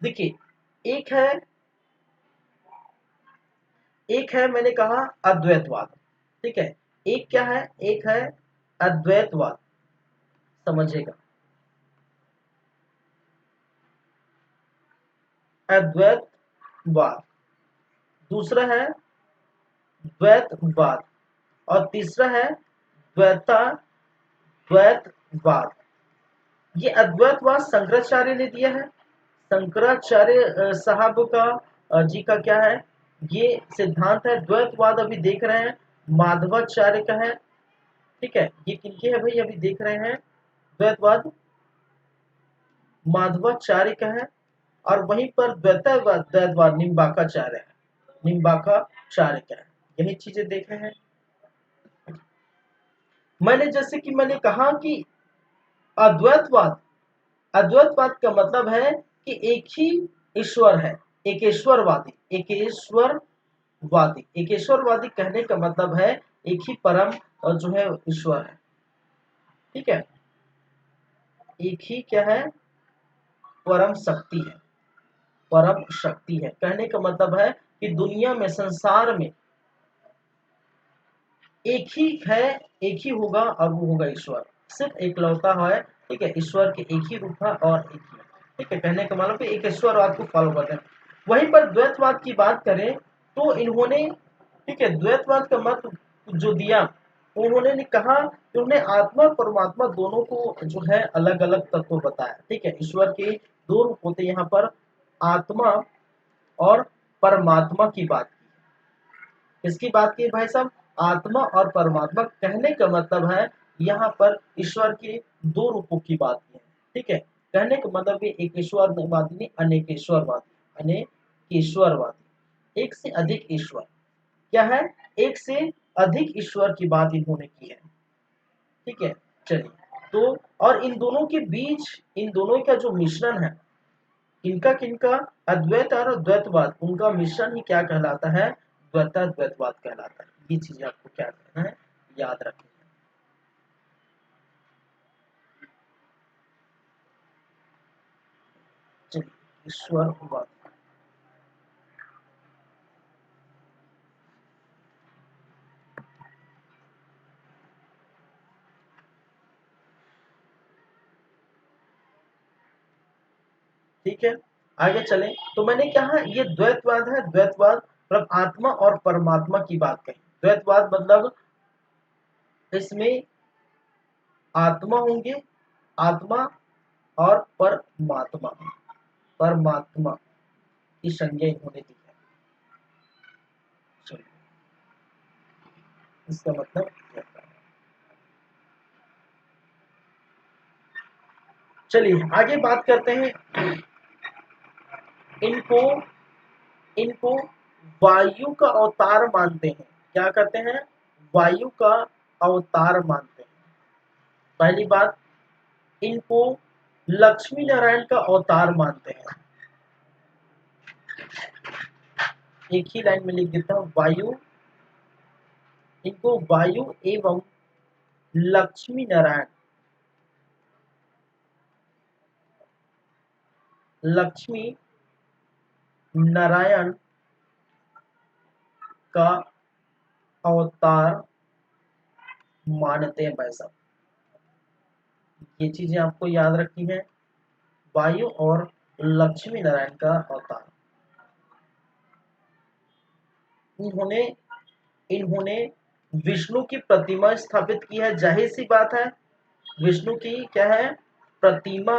देखिए, एक है एक है मैंने कहा अद्वैतवाद। ठीक है, एक क्या है? एक है अद्वैतवाद, समझिएगा। अद्वैतवाद, दूसरा है द्वैतवाद, और तीसरा है द्वैतवाद। ये अद्वैतवाद शंकराचार्य ने दिया है। शंकराचार्य साहब का जी का क्या है ये सिद्धांत है। द्वैतवाद अभी देख रहे हैं माधवाचार्य का है। ठीक है, ये किनके है भाई, अभी देख रहे हैं द्वैतवाद माधवाचार्य का है। और वहीं पर द्वैतवाद द्वैतवाद निम्बार्काचार्य है, निम्बार्काचार्य का है। यही चीजें देख रहे हैं। मैंने जैसे कि मैंने कहा कि अद्वैतवाद अद्वैतवाद का मतलब है कि एक ही ईश्वर है, एकेश्वरवादी कहने का मतलब है एक ही परम और जो है ईश्वर है। ठीक है, एक ही क्या है, परम शक्ति है, परम शक्ति है। कहने का मतलब है कि दुनिया में, संसार में एक ही है, एक ही होगा और वो होगा ईश्वर, सिर्फ एकलौता है। ठीक है, ईश्वर के एक ही रूप है और एक ही। ठीक है, कहने का मतलब एक ईश्वरवाद को फॉलो करते हैं। वहीं पर द्वैतवाद की बात करें तो इन्होंने, ठीक है, द्वैतवाद का मत जो दिया, उन्होंने ने कहा कि उन्होंने आत्मा और परमात्मा दोनों को जो है अलग अलग तत्व बताया। ठीक है, ईश्वर के दो रूप होते हैं, यहाँ पर आत्मा और परमात्मा की बात की। किसकी बात की भाई साहब, आत्मा और परमात्मा। कहने का मतलब है यहाँ पर ईश्वर के दो रूपों की बात की है। ठीक है, कहने का मतलब है एक ईश्वरवादी नहीं, अनेकेश्वरवादी, अनेकेश्वरवादी, एक से अधिक ईश्वर। क्या है, एक से अधिक ईश्वर की बात इन्होंने की है। ठीक है, चलिए, तो और इन दोनों के बीच, इन दोनों का जो मिश्रण है, किनका किनका, अद्वैत और द्वैतवाद, उनका मिश्रण ही क्या कहलाता है, द्वैतवाद कहलाता है। ये चीज आपको क्या करना है, याद रखना है। चलिए, ईश्वरवाद। ठीक है, आगे चलें तो मैंने कहा ये द्वैतवाद है। द्वैतवाद मतलब आत्मा और परमात्मा की बात कही। द्वैतवाद मतलब इसमें आत्मा होंगे, आत्मा और परमात्मा, परमात्मा की संज्ञा इन्होंने दी है। चलिए, इसका मतलब क्या है। चलिए आगे बात करते हैं। इनको इनको वायु का अवतार मानते हैं। क्या कहते हैं, वायु का अवतार मानते हैं। पहली बात, इनको लक्ष्मी नारायण का अवतार मानते हैं। एक ही लाइन में लिख देता हूं, वायु, इनको वायु एवं लक्ष्मी नारायण, लक्ष्मी नारायण का अवतार मानते हैं भाई साहब। ये चीजें आपको याद रखनी है, वायु और लक्ष्मी नारायण का अवतार। इन्होंने इन्होंने विष्णु की प्रतिमा स्थापित की है। जाहिर सी बात है, विष्णु की क्या है, प्रतिमा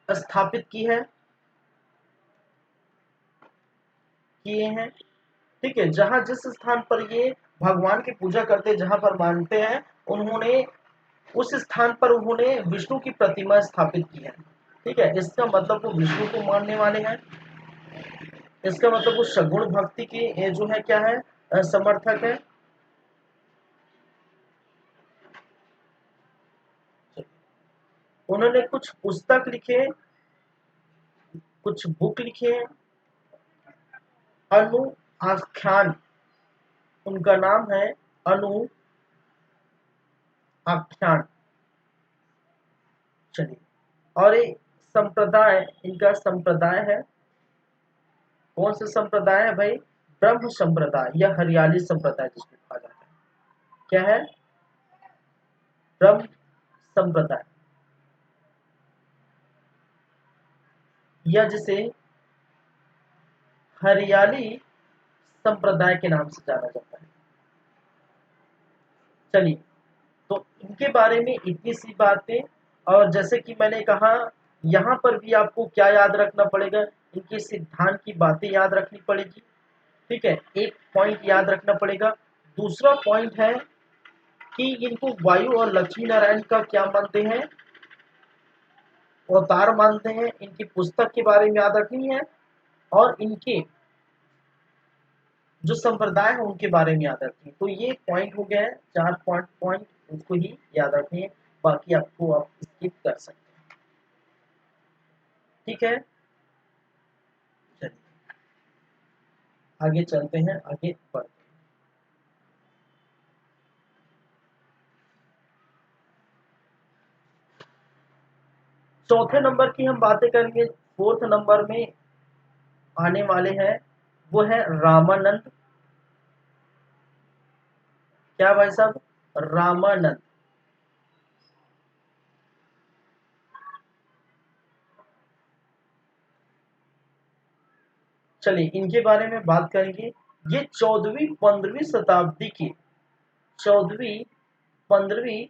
स्थापित की है, किए हैं। ठीक है, जहां जिस स्थान पर ये भगवान की पूजा करते हैं, जहां पर मानते हैं, उन्होंने उस स्थान पर उन्होंने विष्णु की प्रतिमा स्थापित की है। ठीक है, इसका मतलब वो विष्णु को मानने वाले हैं। इसका मतलब वो सगुण भक्ति की जो है क्या है, समर्थक है। उन्होंने कुछ पुस्तक लिखे, कुछ बुक लिखे हैं। अनु आख्यान, उनका नाम है अनु आख्यान। चलिए, और एक संप्रदाय, इनका संप्रदाय है। कौन सा संप्रदाय है भाई, ब्रह्म संप्रदाय या हरियाली संप्रदाय जिसको कहा जाता है। क्या है, ब्रह्म संप्रदाय, या जिसे हरियाली संप्रदाय के नाम से जाना जाता है। चलिए, तो इनके बारे में इतनी सी बातें। और जैसे कि मैंने कहा, यहाँ पर भी आपको क्या याद रखना पड़ेगा, इनके सिद्धांत की बातें याद रखनी पड़ेगी। ठीक है, एक पॉइंट याद रखना पड़ेगा, दूसरा पॉइंट है कि इनको वायु और लक्ष्मी नारायण का क्या मानते हैं, अवतार मानते हैं। इनकी पुस्तक के बारे में याद रखनी है और इनके जो संप्रदाय है उनके बारे में याद रखनी है। तो ये पॉइंट हो गया है, 4 पॉइंट उसको ही याद रखनी है, बाकी आपको आप स्किप कर सकते हैं। ठीक है, चलिए आगे चलते हैं, आगे बढ़ते हैं। चौथे नंबर की हम बातें करेंगे, फोर्थ नंबर में आने वाले हैं वो है रामानंद। क्या भाई साहब, रामानंद। चलिए इनके बारे में बात करेंगे। ये 14वीं-15वीं शताब्दी के, 14वीं-15वीं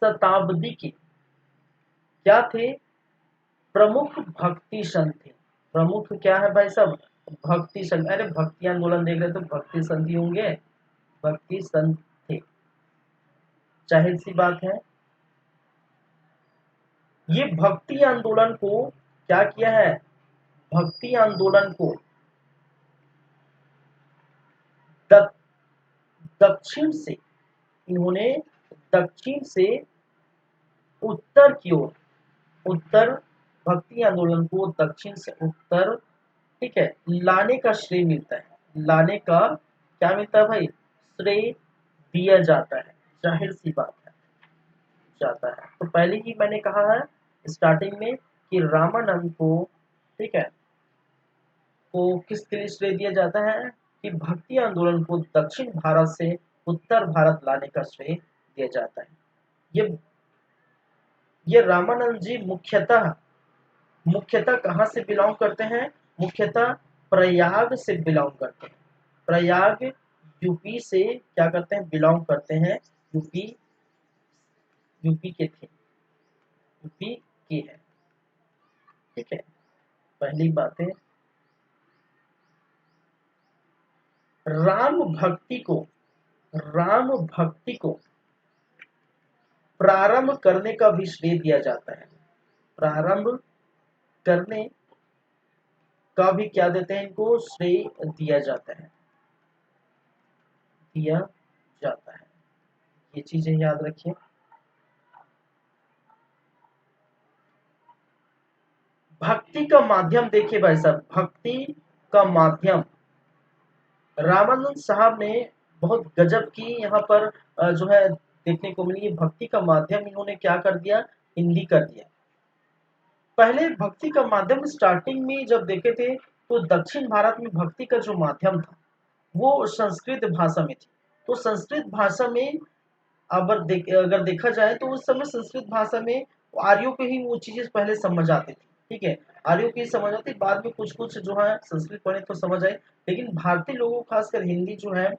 शताब्दी के क्या थे, प्रमुख भक्ति संत थे। प्रमुख क्या है भाई साहब, भक्ति संत। अरे भक्ति आंदोलन देख रहे तो भक्ति संत ही होंगे, भक्ति संत थे, जाहिर सी बात है। ये भक्ति आंदोलन को क्या किया है, भक्ति आंदोलन को द- दक्षिण से, इन्होंने दक्षिण से उत्तर की ओर, उत्तर, भक्ति आंदोलन को दक्षिण से उत्तर, ठीक है, लाने का श्रेय मिलता है। लाने का क्या मिलता है भाई, श्रेय दिया जाता है, जाहिर सी बात है, जाता है। तो पहले ही मैंने कहा है स्टार्टिंग में कि रामानंद को, ठीक है, को किसके लिए श्रेय दिया जाता है कि भक्ति आंदोलन को दक्षिण भारत से उत्तर भारत लाने का श्रेय दिया जाता है। ये ये रामानंद जी मुख्यतः मुख्यतः कहाँ से बिलोंग करते हैं, मुख्यतः प्रयाग से बिलोंग करते हैं। प्रयाग यूपी से क्या करते हैं, बिलोंग करते हैं। यूपी, यूपी के थे, यूपी के है, ठीक है। पहली बात है, राम भक्ति को, राम भक्ति को प्रारंभ करने का भी श्रेय दिया जाता है। प्रारंभ करने का भी क्या देते हैं, इनको श्रेय दिया जाता है, दिया जाता है। ये चीजें याद रखिए। भक्ति का माध्यम देखिए भाई साहब, भक्ति का माध्यम रामानंद साहब ने बहुत गजब की यहाँ पर जो है देखने को मिली। भक्ति का माध्यम इन्होंने क्या कर दिया, हिंदी कर दिया। पहले भक्ति का माध्यम स्टार्टिंग में जब देखे थे तो दक्षिण भारत में भक्ति का जो माध्यम था वो संस्कृत भाषा में थी। तो संस्कृत भाषा में अगर देखा जाए तो उस समय संस्कृत भाषा में आर्यों को ही वो चीजें पहले समझ आती थी, ठीक है, आर्यों की समझ आती, बाद में कुछ कुछ जो है संस्कृत पढ़े तो समझ आए, लेकिन भारतीय लोगों को खासकर हिंदी जो है,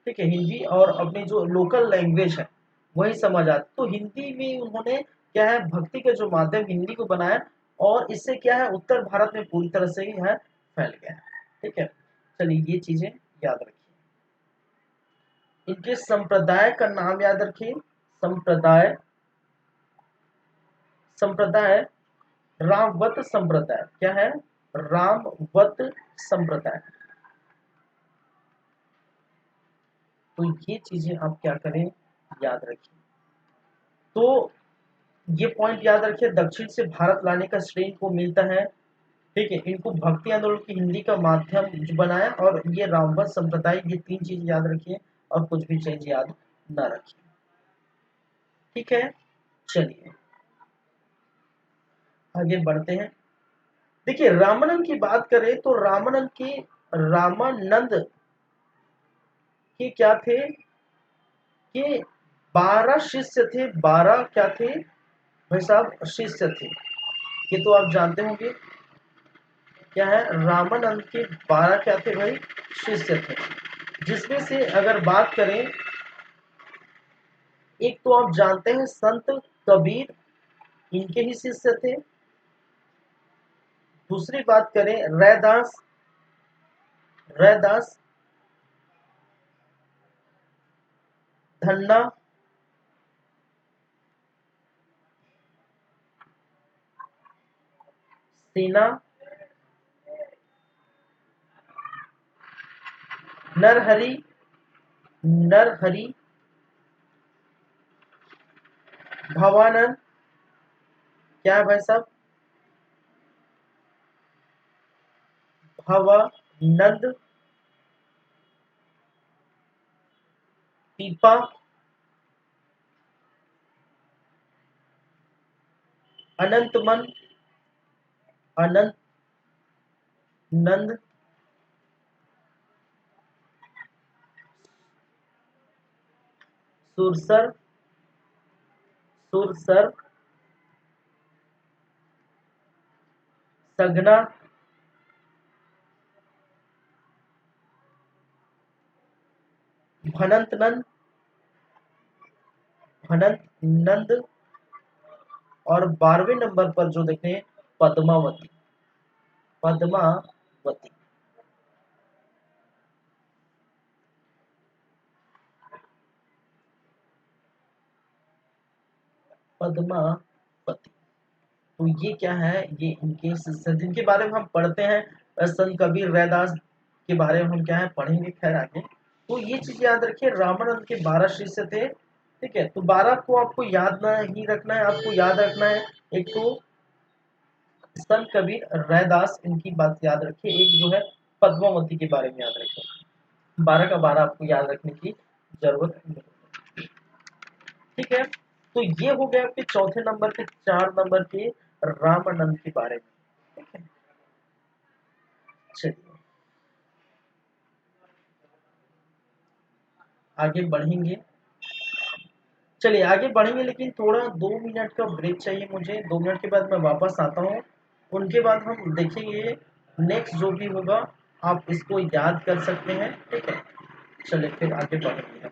ठीक है, हिंदी और अपनी जो लोकल लैंग्वेज है वही समझ आती। तो हिंदी में उन्होंने क्या है, भक्ति का जो माध्यम हिंदी को बनाया और इससे क्या है उत्तर भारत में पूरी तरह से ही है फैल गया है, ठीक है। चलिए ये चीजें याद रखिए। इनके संप्रदाय का नाम याद रखिए, संप्रदाय, संप्रदाय रामवत संप्रदाय। क्या है, रामवत संप्रदाय। तो ये चीजें आप क्या करें, याद रखिए। तो ये पॉइंट याद रखिए, दक्षिण से भारत लाने का श्रेय इनको मिलता है, ठीक है। इनको भक्ति आंदोलन की हिंदी का माध्यम जो बनाया और ये रामवत संप्रदाय, ये 3 चीज याद रखिए और कुछ भी चीज याद ना रखिए, ठीक है। चलिए आगे बढ़ते हैं। देखिए रामानंद की बात करें तो रामानंद के क्या थे कि 12 शिष्य थे, 12 क्या थे भाई साहब, शिष्य थे। ये तो आप जानते होंगे क्या है, रामानंद के 12 क्या थे भाई, शिष्य थे। जिसमें से अगर बात करें, एक तो आप जानते हैं संत कबीर, इनके ही शिष्य थे। दूसरी बात करें रैदास, रैदास धन्ना, सेना, नरहरि, नरहरि, भवानंद, क्या है भाई साहब, भवानंद, पीपा, अनंतमन, अनंत नंद, सुरसर, सुरसर, सगना, भनंत नंद, भनंत नंद, और 12वें नंबर पर जो देखें पद्मावती, पद्मावती। पद्मावती, तो ये क्या है, ये इनके जिनके बारे में हम पढ़ते हैं, संत कबीर रैदास के बारे में हम क्या है पढ़ेंगे खैर आगे। तो ये चीज याद रखिए, रामानंद के 12 शिष्य थे, ठीक है। तो 12 को आपको याद ना ही रखना है, आपको याद रखना है एक तो संत कबीर रैदास, इनकी बात याद रखिए, एक जो है पद्मावती के बारे में याद रखिए। 12 का 12 आपको याद रखने की जरूरत नहीं, ठीक है। तो ये हो गया आपके चौथे नंबर के, 4 नंबर के रामानंद के बारे में, ठीक है। चलिए आगे बढ़ेंगे, चलिए आगे बढ़ेंगे, लेकिन थोड़ा 2 मिनट का ब्रेक चाहिए मुझे, 2 मिनट के बाद मैं वापस आता हूँ। उनके बाद हम देखेंगे नेक्स्ट जो भी होगा, आप इसको याद कर सकते हैं, ठीक है। चलिए फिर आगे बढ़ेंगे।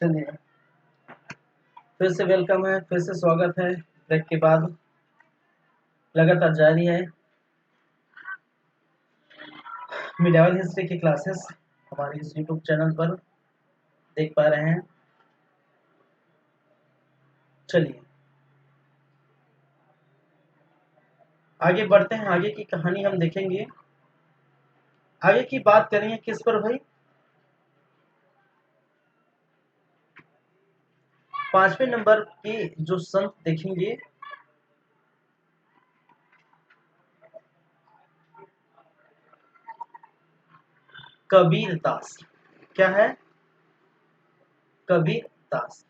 चलिए फिर से वेलकम है, फिर से स्वागत है ब्रेक के बाद, लगातार जारी है मिडावल हिस्ट्री की क्लासेस हमारे इस यूट्यूब चैनल पर देख पा रहे हैं। चलिए आगे बढ़ते हैं, आगे की कहानी हम देखेंगे। आगे की बात करेंगे किस पर भाई? 5वें नंबर के जो संत देखेंगे, कबीर दास। क्या है? कबीर दास।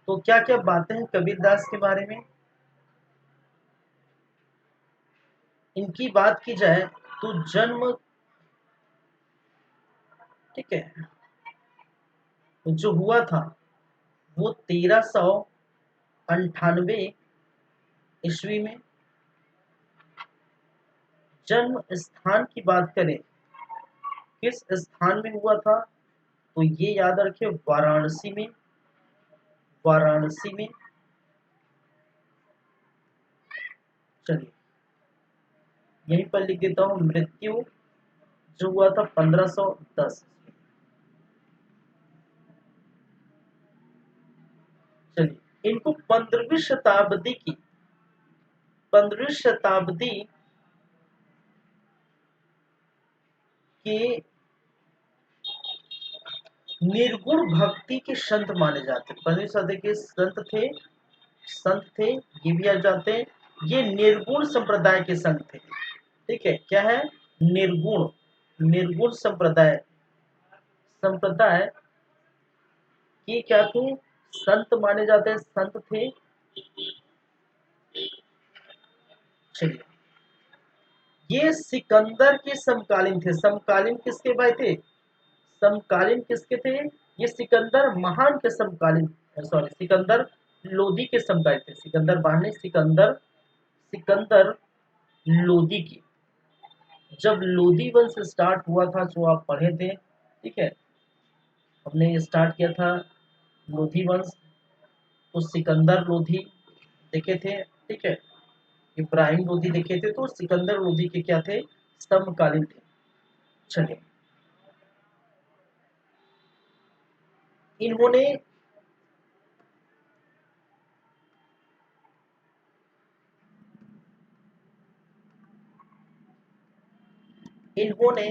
तो क्या क्या बातें हैं कबीर दास के बारे में? इनकी बात की जाए तो जन्म, ठीक है, जो हुआ था वो 1398 ईस्वी में। जन्म स्थान की बात करें, किस स्थान में हुआ था, तो ये याद रखिए वाराणसी में। वाराणसी में। चलिए यहीं पर लिख देता हूँ, मृत्यु जो हुआ था 1510। चलिए इनको 15वीं शताब्दी के निर्गुण भक्ति के संत माने जाते। 15वीं सदी के संत थे, ये भी आ जाते हैं। ये निर्गुण संप्रदाय के संत थे। ठीक है, क्या है? निर्गुण। निर्गुण संप्रदाय, संप्रदाय के क्या थे? संत माने जाते हैं, संत थे। चलिए ये सिकंदर के समकालीन थे। समकालीन किसके भाई थे? समकालीन किसके थे? ये सिकंदर महान के समकालीन, सॉरी सिकंदर लोदी के समकालीन थे। सिकंदर महान नहीं, सिकंदर, सिकंदर लोदी की। जब लोदी वंश स्टार्ट हुआ था, जो आप पढ़े थे, ठीक है, हमने स्टार्ट किया था लोधी वंश, तो सिकंदर लोधी देखे थे, ठीक है, इब्राहिम लोधी देखे थे, तो सिकंदर लोधी के क्या थे? समकालीन थे। चलिए इन्होंने इन्होंने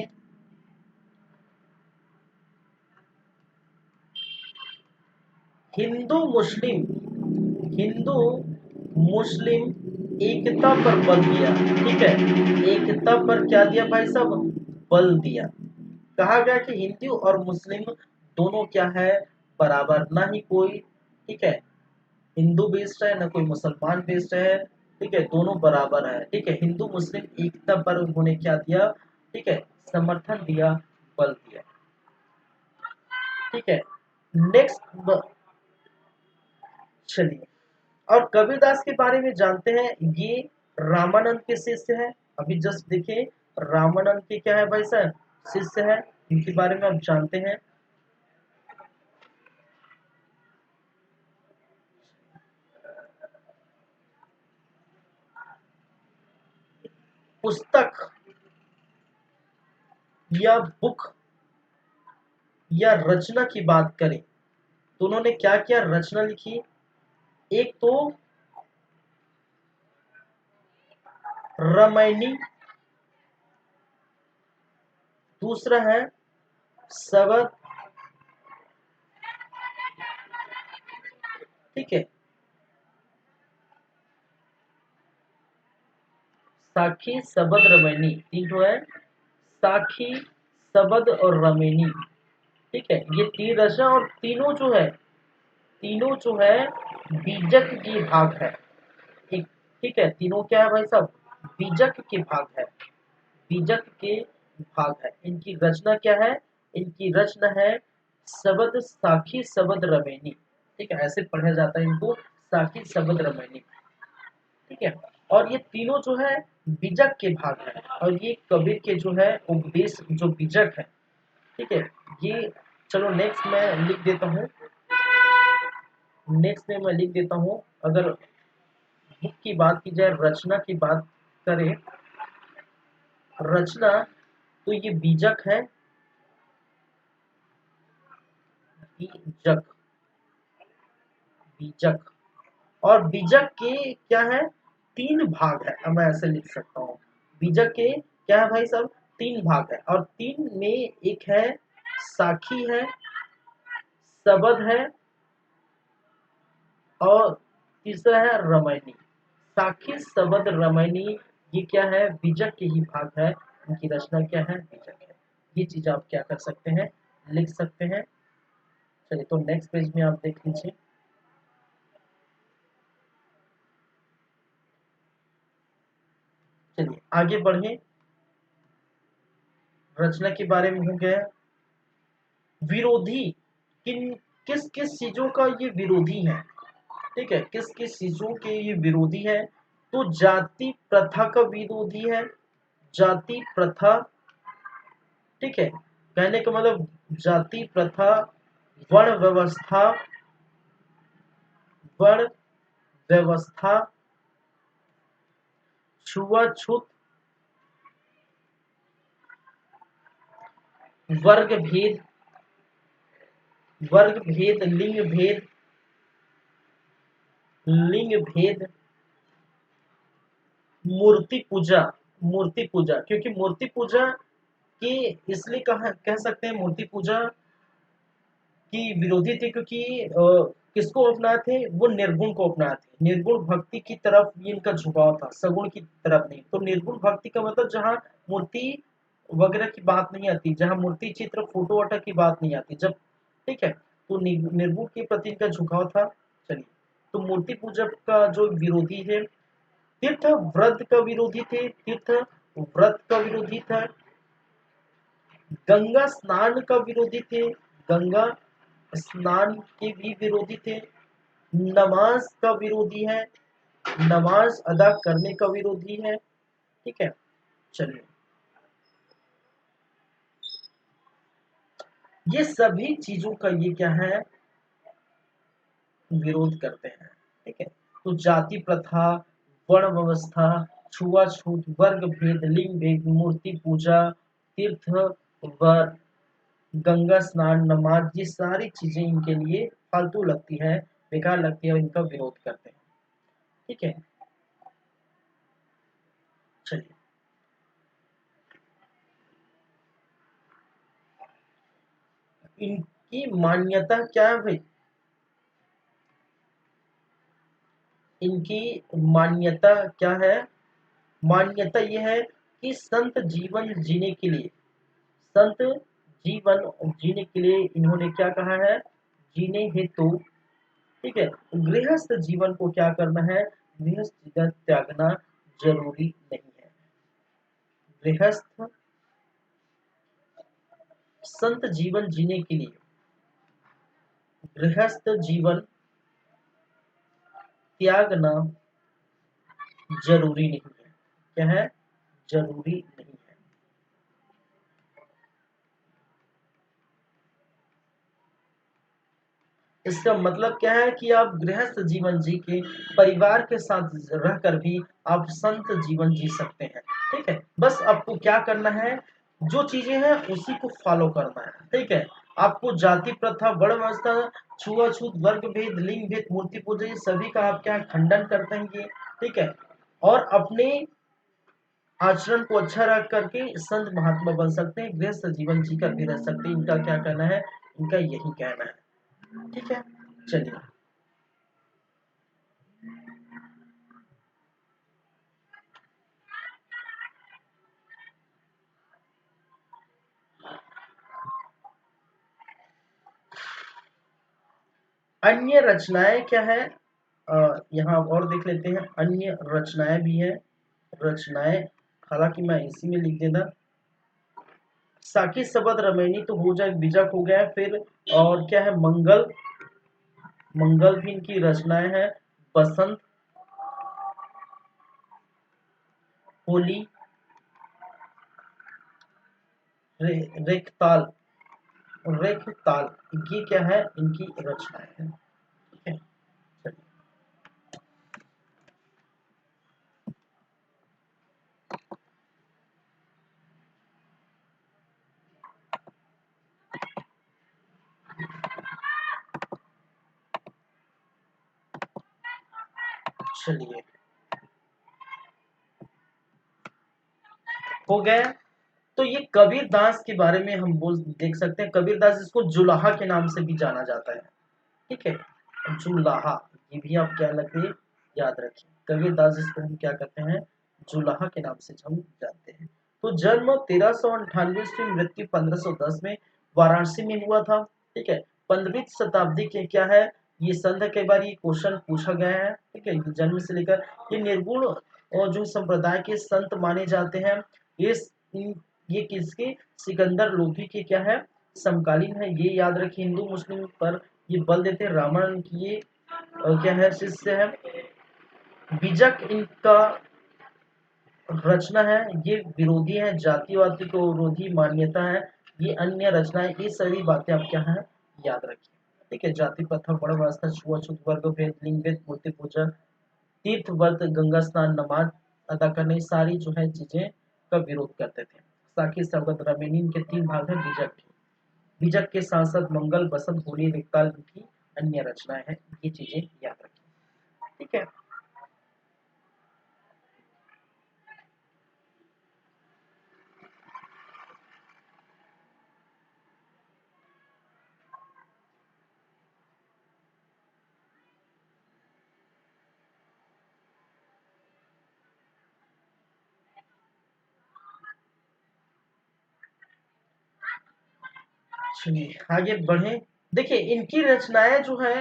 हिंदू मुस्लिम, हिंदू मुस्लिम एकता पर बल दिया। ठीक है, एकता पर क्या दिया भाई साहब? बल दिया। कहा गया कि हिंदू और मुस्लिम दोनों क्या है? बराबर, ना ही कोई, ठीक है, हिंदू बेस्ड है ना कोई मुसलमान बेस्ड है। ठीक है, दोनों बराबर है। ठीक है, हिंदू मुस्लिम एकता पर उन्होंने क्या दिया? ठीक है, समर्थन दिया, बल दिया। ठीक है, नेक्स्ट चलिए, और कबीरदास के बारे में जानते हैं। ये रामानंद के शिष्य है। अभी जस्ट देखिए, रामानंद के क्या है भाई साहब? शिष्य है। इनके बारे में आप जानते हैं। पुस्तक या बुक या रचना की बात करें तो उन्होंने क्या क्या रचना लिखी? एक तो रामायणी, दूसरा है शबद, ठीक है, साखी शबद रामायणी, तीन जो है, साखी शबद और रामायणी। ठीक है, ये तीन रचना, और तीनों जो है, तीनों जो है बीजक की भाग है। ठीक, ठीक है, तीनों क्या है भाई साहब? बीजक के भाग है। बीजक के भाग है। इनकी रचना क्या है? इनकी रचना है शबद, साखी शबद रमैनी। ठीक है, ऐसे पढ़ा जाता है इनको, साखी शबद रमैनी। ठीक है, और ये तीनों जो है बीजक के भाग है, और ये कबीर के जो है उपदेश जो बीजक है। ठीक है, ये, चलो नेक्स्ट मैं लिख देता हूँ, नेक्स्ट में मैं लिख देता हूँ। अगर बुक की बात की जाए, रचना की बात करें, रचना, तो ये बीजक है, बीजक, बीजक। और बीजक के क्या है, 3 भाग है। अब मैं ऐसे लिख सकता हूँ, बीजक के क्या है भाई साहब, 3 भाग है। और 3 में एक है साखी है, सबद है, और तीसरा है रमैनी। साखी, सबद, रमैनी, ये क्या है, बीजक के ही भाग है। इनकी रचना क्या है, बीजक है। ये चीज आप क्या कर सकते हैं, लिख सकते हैं। चलिए, तो नेक्स्ट पेज में आप देख लीजिए। चलिए आगे बढ़े, रचना के बारे में हो गया। विरोधी, किन किस किस चीजों का ये विरोधी है, ठीक है, किस किस चीजों के ये विरोधी है। तो जाति प्रथा का विरोधी है, जाति प्रथा, ठीक है, कहने का मतलब जाति प्रथा, वर्ण व्यवस्था, वर्ण व्यवस्था, छुआछूत, वर्ग भेद, वर्ग भेद, लिंग भेद, लिंग भेद, मूर्ति पूजा, मूर्ति पूजा, क्योंकि मूर्ति पूजा की इसलिए कह सकते हैं मूर्ति पूजा की विरोधी थे, क्योंकि किसको अपनाए थे, वो निर्गुण को अपनाए थे। निर्गुण भक्ति की तरफ ये इनका झुकाव था, सगुण की तरफ नहीं। तो निर्गुण भक्ति का मतलब जहाँ मूर्ति वगैरह की बात नहीं आती, जहाँ मूर्ति चित्र फोटो वोटो की बात नहीं आती, जब, ठीक है, तो निर्गुण के प्रति इनका झुकाव था। चलिए, तो मूर्ति पूजक का जो विरोधी है, तीर्थ व्रत का विरोधी थे, तीर्थ व्रत का विरोधी था, गंगा स्नान का विरोधी थे, गंगा स्नान के भी विरोधी थे, नमाज का विरोधी है, नमाज अदा करने का विरोधी है, ठीक है। चलिए, ये सभी चीजों का ये क्या है, विरोध करते हैं, ठीक है। तो जाति प्रथा, वर्ण व्यवस्था, छुआछूत, वर्ग भेद, लिंग भेद, मूर्ति पूजा, तीर्थ व्रत, गंगा स्नान, नमाज, ये सारी चीजें इनके लिए फालतू लगती है, बेकार लगती है, और इनका विरोध करते हैं, ठीक है। चलिए, इनकी मान्यता क्या है भाई, इनकी मान्यता क्या है, मान्यता यह है कि संत जीवन जीने के लिए, संत जीवन जीने के लिए इन्होंने क्या कहा है, जीने हेतु, ठीक है, गृहस्थ जीवन को क्या करना है, गृहस्थ जीवन त्यागना जरूरी नहीं है। गृहस्थ, संत जीवन जीने के लिए गृहस्थ जीवन त्यागना जरूरी नहीं है। क्या है, जरूरी नहीं है। इसका मतलब क्या है कि आप गृहस्थ जीवन जी के परिवार के साथ रहकर भी आप संत जीवन जी सकते हैं, ठीक है। बस आपको क्या करना है, जो चीजें हैं उसी को फॉलो करना है, ठीक है। आपको जाति प्रथा, वर्ण व्यवस्था, छुआछूत, वर्ग भेद, लिंग भेद, मूर्ति पूजा, ये सभी का आप क्या खंडन करते हैं ये, ठीक है। और अपने आचरण को अच्छा रख करके संत महात्मा बन सकते हैं, गृहस्थ जीवन जी कर भी रह सकते हैं। इनका क्या कहना है, इनका यही कहना है, ठीक है। चलिए, अन्य रचनाएं क्या है, यहाँ और देख लेते हैं, अन्य रचनाएं भी हैं, रचनाएं, हालांकि मैं इसी में लिख देना, साकी, सबद, रमैनी तो हो जाए, बीजक हो गया, फिर और क्या है, मंगल, मंगल भी इनकी रचनाएं हैं, बसंत, होली, रेखताल, रेखताल, ये क्या है, इनकी रचनाएं हैं, ठीक है। चलिए, चलिए हो गया। तो ये कबीर दास के बारे में हम बोल देख सकते हैं। कबीर दास इसको जुलाहा के नाम से भी जाना जाता है। ठीक है, जुलाहा, ये भी आप क्या लगे याद रखिए। कबीर दास जिसको हम क्या कहते हैं, जुलाहा के नाम से हम जानते हैं। तो जन्म 1398 से मृत्यु 1510 में वाराणसी में हुआ था। ठीक है, 15वीं शताब्दी के क्या है, ये संत कई बार ये क्वेश्चन पूछा गया है। ठीक है, जन्म से लेकर ये निर्गुण और जो संप्रदाय के संत माने जाते हैं। इस ये किसके, सिकंदर लोधी के क्या है, समकालीन है। ये याद रखिए। हिंदू मुस्लिम पर ये बल देते हैं। रामायण की ये क्या है, शिष्य है। बीजक इनका रचना है। ये विरोधी है, जातिवादी को विरोधी मान्यता है। ये अन्य रचनाएं, ये सभी बातें आप क्या है याद रखिए। ठीक है, जाति प्रथा, बड़ व्यवस्था, छुआछूत, वर्ग भेद, लिंग भेद, मूर्ति पूजा, तीर्थ व्रत, गंगा स्नान, नमाज अदा करने, सारी जो है चीजें का विरोध करते थे। साकी सवगत रमेनी, इनके 3 भाग है। बीजक, बीजक के साथ साथ मंगल, बसंत, होली, रिक्ताल की अन्य रचनाएं हैं। ये चीजें याद रखिए। ठीक है, चलिए आगे बढ़े। देखिए इनकी रचनाएं जो है,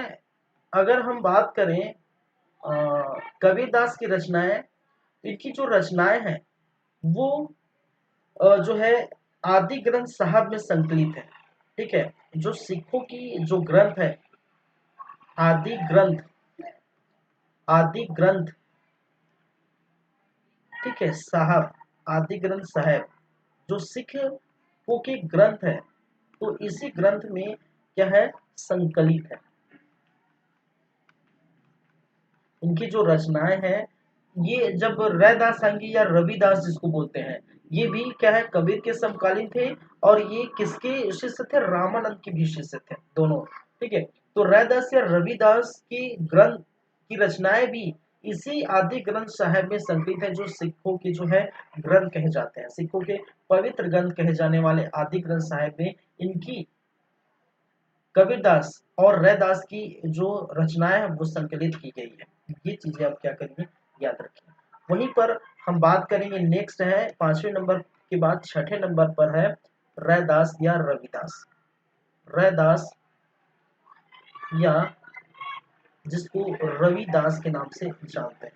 अगर हम बात करें कबीरदास की रचनाएं, इनकी जो रचनाएं हैं वो जो है आदि ग्रंथ साहब में संकलित है। ठीक है, जो सिखों की जो ग्रंथ है, आदि ग्रंथ, आदि ग्रंथ, ठीक है साहब, आदि ग्रंथ साहब जो सिखों के ग्रंथ है, तो इसी ग्रंथ में क्या है, संकलित है। इनकी जो रचनाएं हैं, ये जब रैदास आएंगे या रविदास जिसको बोलते हैं, ये भी क्या है, कबीर के समकालीन थे। और ये किसके शिष्य थे, रामानंद के भी शिष्य थे दोनों। ठीक है, तो रैदास या रविदास की ग्रंथ की रचनाएं भी इसी आदि ग्रंथ साहिब में संकलित है, जो सिखों के जो है ग्रंथ कहे जाते हैं। सिखों के पवित्र ग्रंथ कहे जाने वाले आदि ग्रंथ साहिब में इनकी, कबीरदास और रैदास की जो रचनाएं हैं वो संकलित की गई है। ये चीजें आप क्या करेंगे, याद रखिए। वहीं पर हम बात करेंगे, नेक्स्ट है 5वें नंबर के बाद 6ठे नंबर पर है रैदास या रविदास। रैदास या जिसको रविदास के नाम से जानते हैं।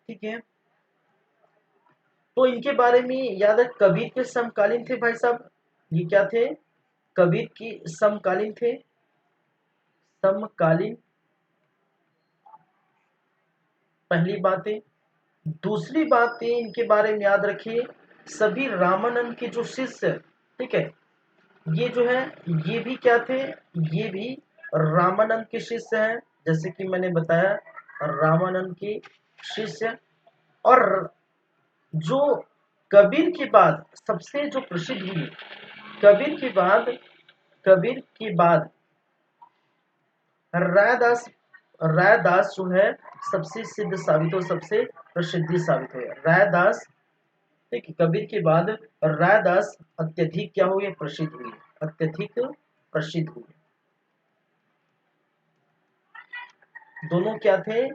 ठीक है, तो इनके बारे में याद है, कबीर के समकालीन थे भाई साहब। ये क्या थे, कबीर की समकालीन थे। समकालीन, पहली बात है। दूसरी बात है, इनके बारे में याद रखिए, सभी रामानंद के जो शिष्य, ठीक है, ये जो है, ये भी क्या थे, ये भी रामानंद के शिष्य हैं। जैसे कि मैंने बताया, रामानंद के शिष्य। और जो कबीर के बाद सबसे जो प्रसिद्ध हुई, कबीर के बाद, कबीर के बाद रायदास, रायदास जो है सबसे सिद्ध साबित हो, सबसे प्रसिद्धि साबित हुए रायदास। ठीक है, कबीर के बाद रायदास अत्यधिक क्या हुए, प्रसिद्ध हुए, अत्यधिक प्रसिद्ध हुए। दोनों क्या थे,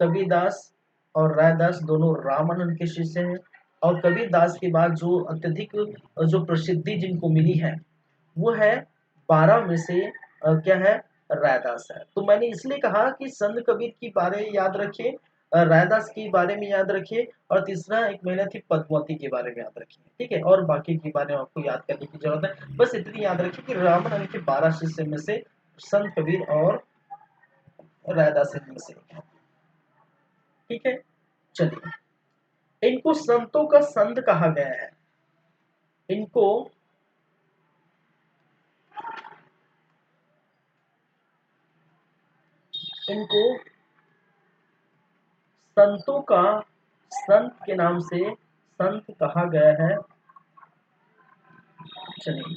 कबीरदास और रायदास दोनों रामानंद के शिष्य हैं। और कबीरदास के बाद जो अत्यधिक जो प्रसिद्धि जिनको मिली है, वो है 12 में से क्या है, रायदास है। तो मैंने इसलिए कहा कि संत कबीर की बारे याद रखिए, रायदास के बारे में याद रखिए, और तीसरा एक महिला थी पद्मावती के बारे में याद रखिए। ठीक है, और बाकी के बारे में आपको याद करने की जरूरत है। बस इतनी याद रखिए कि रामानंद के 12 शिष्य में से संत कबीर और रैदास इनमें से एक है। ठीक है, चलिए, इनको संतों का संत कहा गया है। इनको, इनको संतों का संत के नाम से संत कहा गया है। चलिए,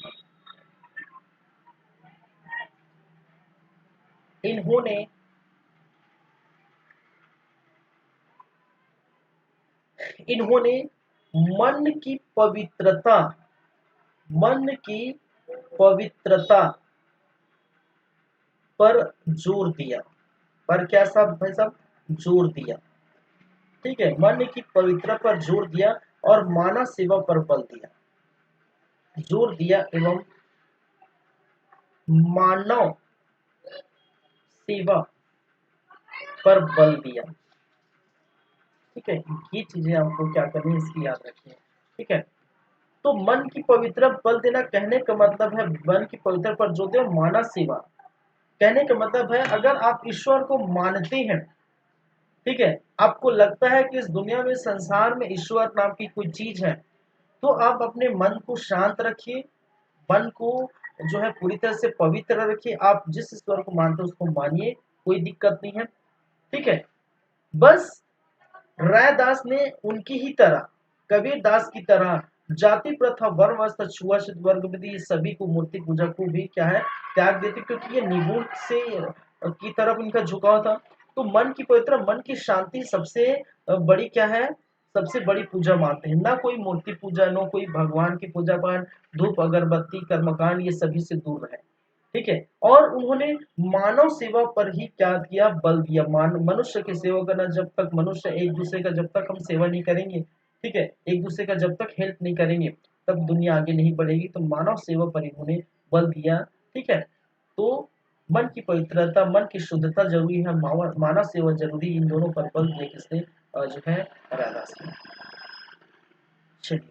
इन्होंने इन्होंने मन की पवित्रता, मन की पवित्रता पर जोर दिया। पर क्या साहब भाई साहब, जोर दिया। ठीक है, मन की पवित्रता पर जोर दिया और मानव सेवा पर बल दिया। जोर दिया एवं मानव सेवा पर बल दिया। ठीक है, ये चीजें आपको क्या करनी है, इसकी याद रखिए। ठीक है, तो मन की पवित्र बल देना कहने का मतलब है मन की पवित्र पर जोर दे, मानव सेवा कहने का मतलब है अगर आप ईश्वर को मानते हैं, ठीक है, आपको लगता है कि इस दुनिया में, संसार में ईश्वर नाम की कोई चीज है, तो आप अपने मन को शांत रखिए, मन को जो है पूरी तरह से पवित्र रखिए। आप जिस ईश्वर को मानते हैं उसको मानिए, कोई दिक्कत नहीं है। ठीक है, बस रैदास ने उनकी ही तरह, कबीर दास की तरह जाति प्रथा, वर्ण वस्त्र, छुआछूत, वर्ग विधि सभी को, मूर्ति पूजा को भी क्या है, त्याग देते, क्योंकि ये निगुण से की तरफ इनका झुकाव था। तो मन की पवित्र, मन की शांति सबसे बड़ी क्या है, सबसे बड़ी पूजा मानते हैं। ना कोई मूर्ति पूजा, ना कोई भगवान की पूजा पाठ, धूप अगरबत्ती कर्मकांड, ये सभी से दूर रहे। ठीक है, और उन्होंने मानव सेवा पर ही क्या किया, बल दिया। मनुष्य की सेवा करना, जब तक मनुष्य एक दूसरे का, जब तक हम सेवा नहीं करेंगे, ठीक है, एक दूसरे का जब तक हेल्प नहीं करेंगे, तब दुनिया आगे नहीं बढ़ेगी। तो मानव सेवा पर इन्होंने बल दिया। ठीक है, तो मन की पवित्रता, मन की शुद्धता जरूरी है, मानव सेवा जरूरी, इन दोनों पर बल दिया किसने, जो है रैदास ने। चलिए,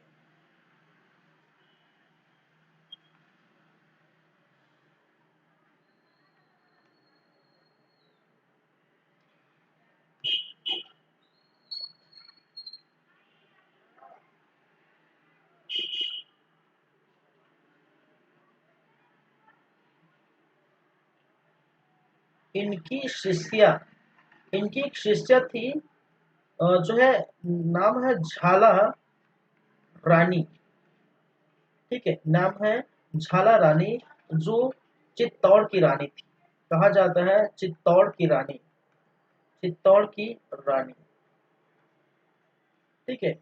इनकी शिष्या, इनकी एक शिष्या थी, जो है, नाम है झाला रानी। ठीक है, नाम है झाला रानी, जो चित्तौड़ की रानी थी। कहा जाता है चित्तौड़ की रानी, चित्तौड़ की रानी। ठीक है,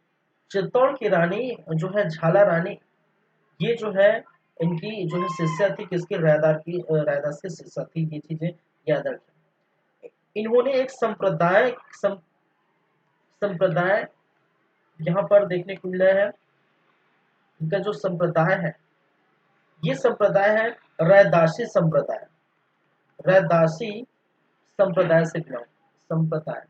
चित्तौड़ की रानी जो है झाला रानी, ये जो है इनकी जो है शिष्या थी, किसकी, रैदास की शिष्या थी। ये चीजें याद रखें। इन्होंने एक संप्रदाय यहाँ पर देखने को मिला है। इनका जो संप्रदाय है, ये संप्रदाय है रैदासी संप्रदाय, रैदासी संप्रदाय से बिलोंग, संप्रदाय।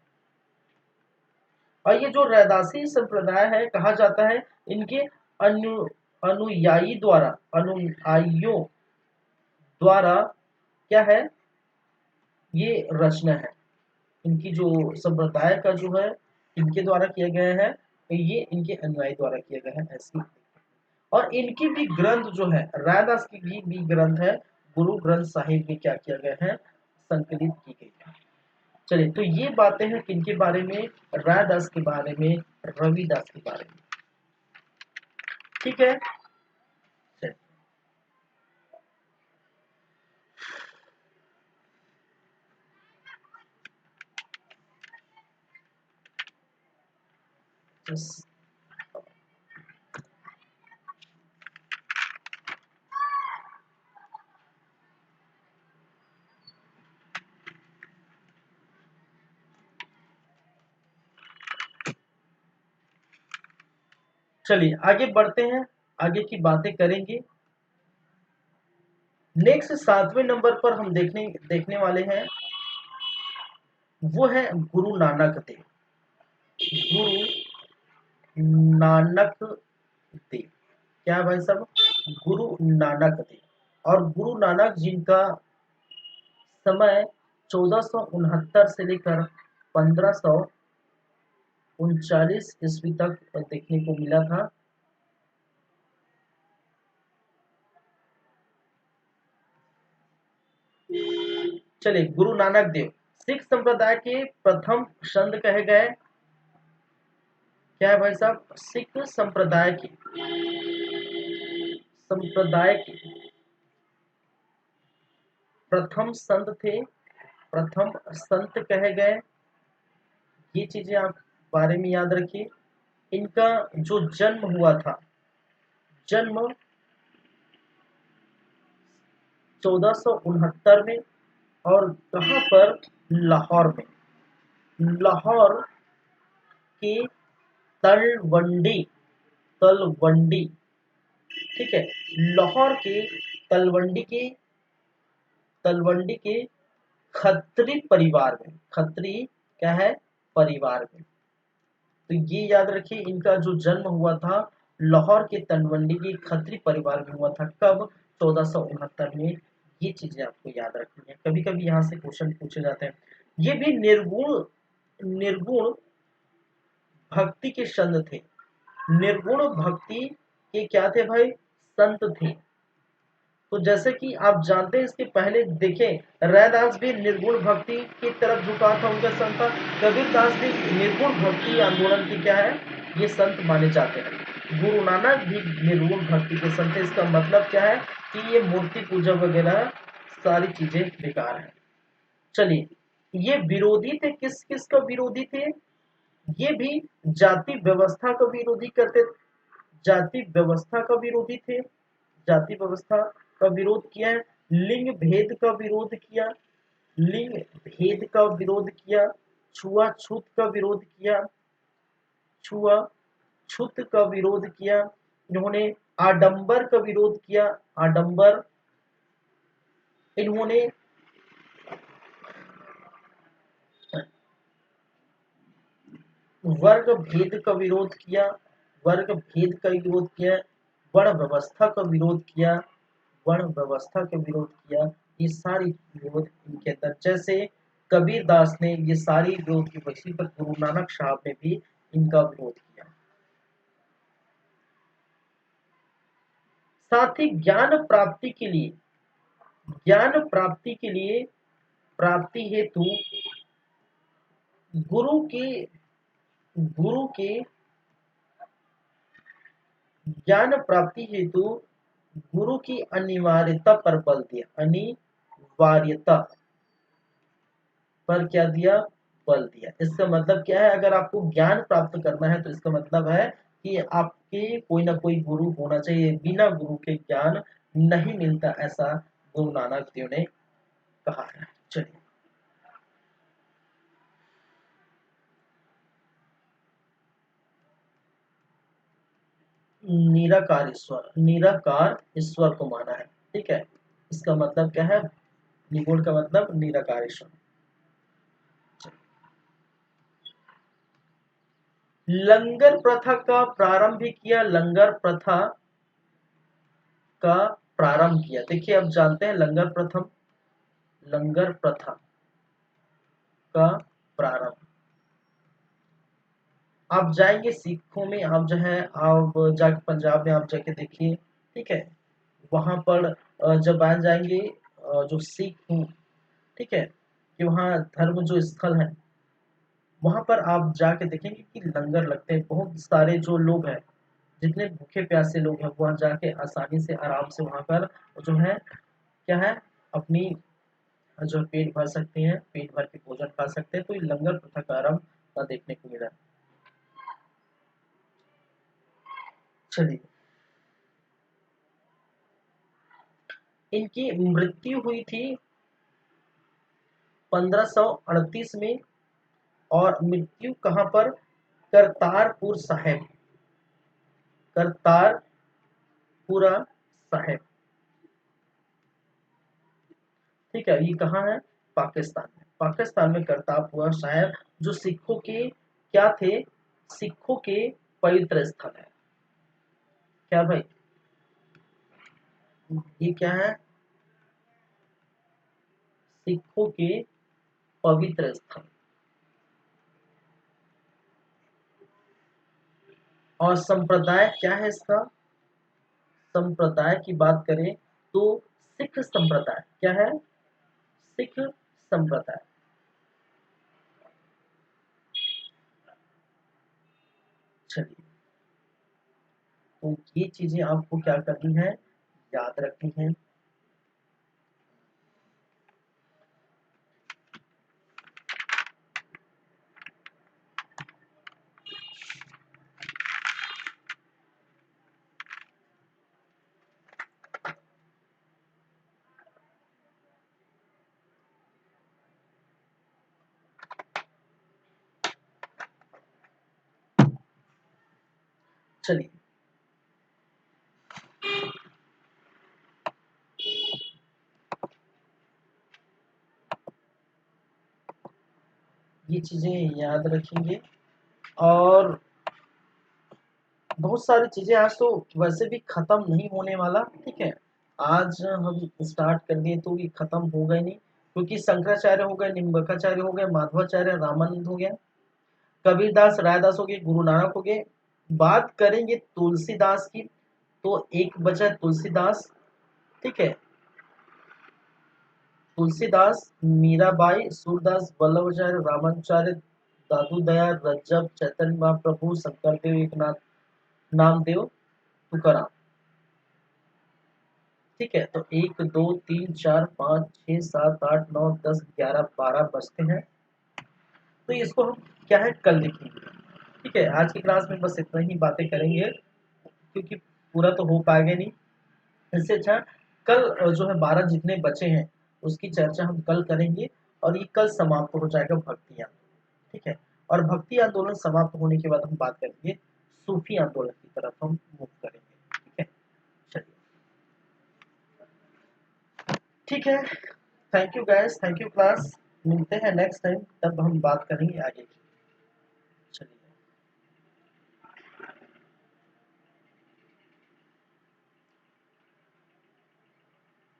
और ये जो रैदासी संप्रदाय है, कहा जाता है इनके अनु अनुयायी द्वारा, अनुयायियों द्वारा क्या है, ये रचना है। इनकी जो संप्रदाय का जो है, इनके द्वारा किया गया है, तो ये इनके अनुयायी द्वारा किया गया है, ऐसी। और इनकी भी ग्रंथ जो है, रैदास की भी ग्रंथ है, गुरु ग्रंथ साहिब में क्या किया गया है, संकलित की गई है। चलिए, तो ये बातें हैं किनके बारे में, रैदास के बारे में, रविदास के बारे में। ठीक है, चलिए, चलिए आगे बढ़ते हैं, आगे की बातें करेंगे। नेक्स्ट 7वें नंबर पर हम देखने देखने वाले हैं, वो है गुरु नानक देव। गुरु नानक देव, क्या भाई साहब, गुरु नानक देव। और गुरु नानक जिनका समय 1469 से लेकर 1539 ईस्वी तक देखने को मिला था। चलिए, गुरु नानक देव सिख संप्रदाय के प्रथम संत कहे गए। क्या है भाई साहब, सिख संप्रदाय के प्रथम संत थे, प्रथम संत कहे गए। ये चीजें आप बारे में याद रखिए। इनका जो जन्म हुआ था, जन्म 1469 में, और कहाँ पर, लाहौर में, लाहौर की तलवंडी, तलवंडी, ठीक है, लाहौर के तलवंडी के, तलवंडी के खत्री परिवार में, खत्री क्या है, परिवार में। तो ये याद रखिए, इनका जो जन्म हुआ था लाहौर के तलवंडी के खत्री परिवार में हुआ था। कब? 1469 में। ये चीजें आपको याद रखनी है, कभी कभी यहाँ से क्वेश्चन पूछे जाते हैं। ये भी निर्गुण, निर्गुण भक्ति के संत थे। निर्गुण भक्ति के क्या थे भाई, संत थे। तो जैसे कि आप जानते हैं, इसके पहले देखें, रैदास भी निर्गुण भक्ति की तरफ झुका था, उनका संत था। कबीरदास भी निर्गुण भक्ति आंदोलन के क्या है, ये संत माने जाते हैं। गुरु नानक भी निर्गुण भक्ति के संत है। इसका मतलब क्या है कि ये मूर्ति पूजा वगैरह सारी चीजें बेकार है। चलिए, ये विरोधी थे, किस किस का विरोधी थे? ये भी जाति व्यवस्था का विरोधी करते, जाति व्यवस्था का विरोधी थे, जाति व्यवस्था का विरोध किया है। लिंग भेद का विरोध किया, लिंग भेद का विरोध किया। छुआछूत का विरोध किया, छुआछूत का विरोध किया। इन्होंने आडंबर का विरोध किया, आडंबर। इन्होंने वर्ग भेद का विरोध किया, वर्ग भेद का विरोध किया। वर्ण व्यवस्था का विरोध किया, वर्ण व्यवस्था का विरोध किया। ये सारी विरोध इनके अंदर, जैसे कबीरदास ने ये सारी विरोध की वजह पर गुरु नानक साहब ने भी इनका विरोध किया। साथ ही ज्ञान प्राप्ति के लिए, ज्ञान प्राप्ति के लिए, प्राप्ति हेतु गुरु के, गुरु के ज्ञान प्राप्ति हेतु गुरु की अनिवार्यता पर बल दिया, अनिवार्यता पर क्या दिया, बल दिया। इसका मतलब क्या है, अगर आपको ज्ञान प्राप्त करना है तो इसका मतलब है कि आपके कोई ना कोई गुरु होना चाहिए। बिना गुरु के ज्ञान नहीं मिलता, ऐसा गुरु नानक देव ने कहा है। चलिए, निराकार ईश्वर, निराकार ईश्वर को माना है, ठीक है। इसका मतलब क्या है, निगुण का मतलब निराकार ईश्वर। लंगर प्रथा का प्रारंभ भी किया, लंगर प्रथा का प्रारंभ किया। देखिए, अब जानते हैं लंगर प्रथम, लंगर प्रथा का प्रारंभ। आप जाएंगे सिखों में, आप जो है, आप जाके पंजाब में आप जाके देखिए, ठीक है। वहां पर जब आ जाएंगे, जो सिख हूँ, ठीक है, कि वहाँ धर्म जो स्थल है, वहां पर आप जाके देखेंगे कि लंगर लगते हैं। बहुत सारे जो लोग हैं, जितने भूखे प्यासे लोग हैं, वहां जाके आसानी से, आराम से वहां पर जो है, क्या है, अपनी जो पेट भर सकते हैं, पेट भर के भोजन खा सकते हैं। तो ये लंगर प्रथा का आरंभ देखने को मिला। चलिए, इनकी मृत्यु हुई थी 1538 में, और मृत्यु कहाँ पर, करतारपुर साहिब, करतारपुरा साहिब, ठीक है। ये कहाँ है, पाकिस्तान में, पाकिस्तान में करतारपुरा साहिब, जो सिखों के क्या थे, सिखों के पवित्र स्थल है। क्या भाई, ये क्या है, सिखों के पवित्र स्थल। और संप्रदाय क्या है इसका, संप्रदाय की बात करें तो सिख संप्रदाय क्या है, सिख संप्रदाय। चलिए, तो ये चीजें आपको क्या करनी है, याद रखनी है। चलिए, ये चीजें याद रखेंगे। और बहुत सारी चीजें आज तो वैसे भी खत्म नहीं होने वाला, ठीक है। आज हम स्टार्ट कर दिए तो ये खत्म होगा ही नहीं, क्योंकि शंकराचार्य हो गए, निम्बकाचार्य हो गए, माधवाचार्य, रामानंद हो गया, कबीरदास, रायदास हो गए, गुरु नानक हो गए। बात करेंगे तुलसीदास की, तो एक बचा तुलसीदास, ठीक है। तुलसीदास, मीराबाई, सूरदास, वल्लभाचार्य, रामानुचार्य, दादू दया, रज्जब, चैतन्य महाप्रभु, शंकरदेव, एकनाथ, नामदेव, तुकाराम, ठीक है। तो 1 2 3 4 5 6 7 8 9 10 11 12 बचते हैं। तो इसको हम क्या है, कल लिखेंगे, ठीक है। आज की क्लास में बस इतना ही बातें करेंगे, क्योंकि पूरा तो हो पाएगा नहीं। इससे अच्छा कल जो है 12 जितने बचे हैं उसकी चर्चा हम कल करेंगे, और ये कल समाप्त हो जाएगा भक्ति आंदोलन, ठीक है। और भक्ति आंदोलन समाप्त होने के बाद हम बात करेंगे सूफी आंदोलन की तरफ हम मूव करेंगे, ठीक है। चलिए, ठीक है। Thank you guys, thank you class. मिलते हैं नेक्स्ट टाइम, तब हम बात करेंगे आगे की। चलिए,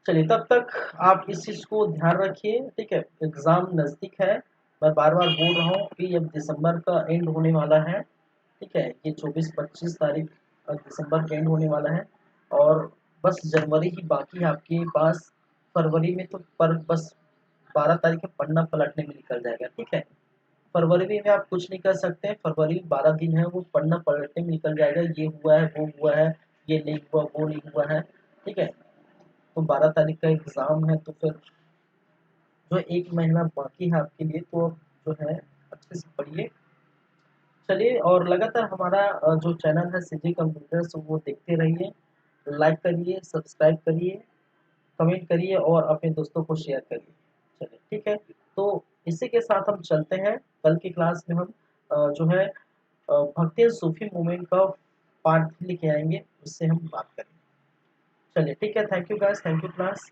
चलिए तब तक आप इस चीज को ध्यान रखिए, ठीक है। एग्जाम नजदीक है, मैं बार बार बोल रहा हूँ कि अब दिसंबर का एंड होने वाला है, ठीक है। ये 24-25 तारीख दिसंबर का एंड होने वाला है, और बस जनवरी ही बाकी है आपके पास। फरवरी में तो पर बस 12 तारीख में पढ़ना पलटने में निकल जाएगा, ठीक है। फरवरी में आप कुछ नहीं कर सकते, फरवरी 12 दिन है, वो पढ़ना पलटने में निकल जाएगा। ये हुआ है, वो हुआ है, ये नहीं हुआ, वो नहीं हुआ है, ठीक है। तो 12 तारीख का एग्जाम है, तो फिर जो एक महीना बाकी है आपके लिए, तो जो है अच्छे से पढ़िए। चलिए, और लगातार हमारा जो चैनल है सीजी कंप्यूटर्स, वो देखते रहिए, लाइक करिए, सब्सक्राइब करिए, कमेंट करिए, और अपने दोस्तों को शेयर करिए। चलिए, ठीक है। तो इसी के साथ हम चलते हैं, कल की क्लास में हम जो है भक्ति और सूफी मूवमेंट का पार्ट लेके आएंगे, उससे हम बात करेंगे। चलिए, ठीक है। Thank you guys, thank you class.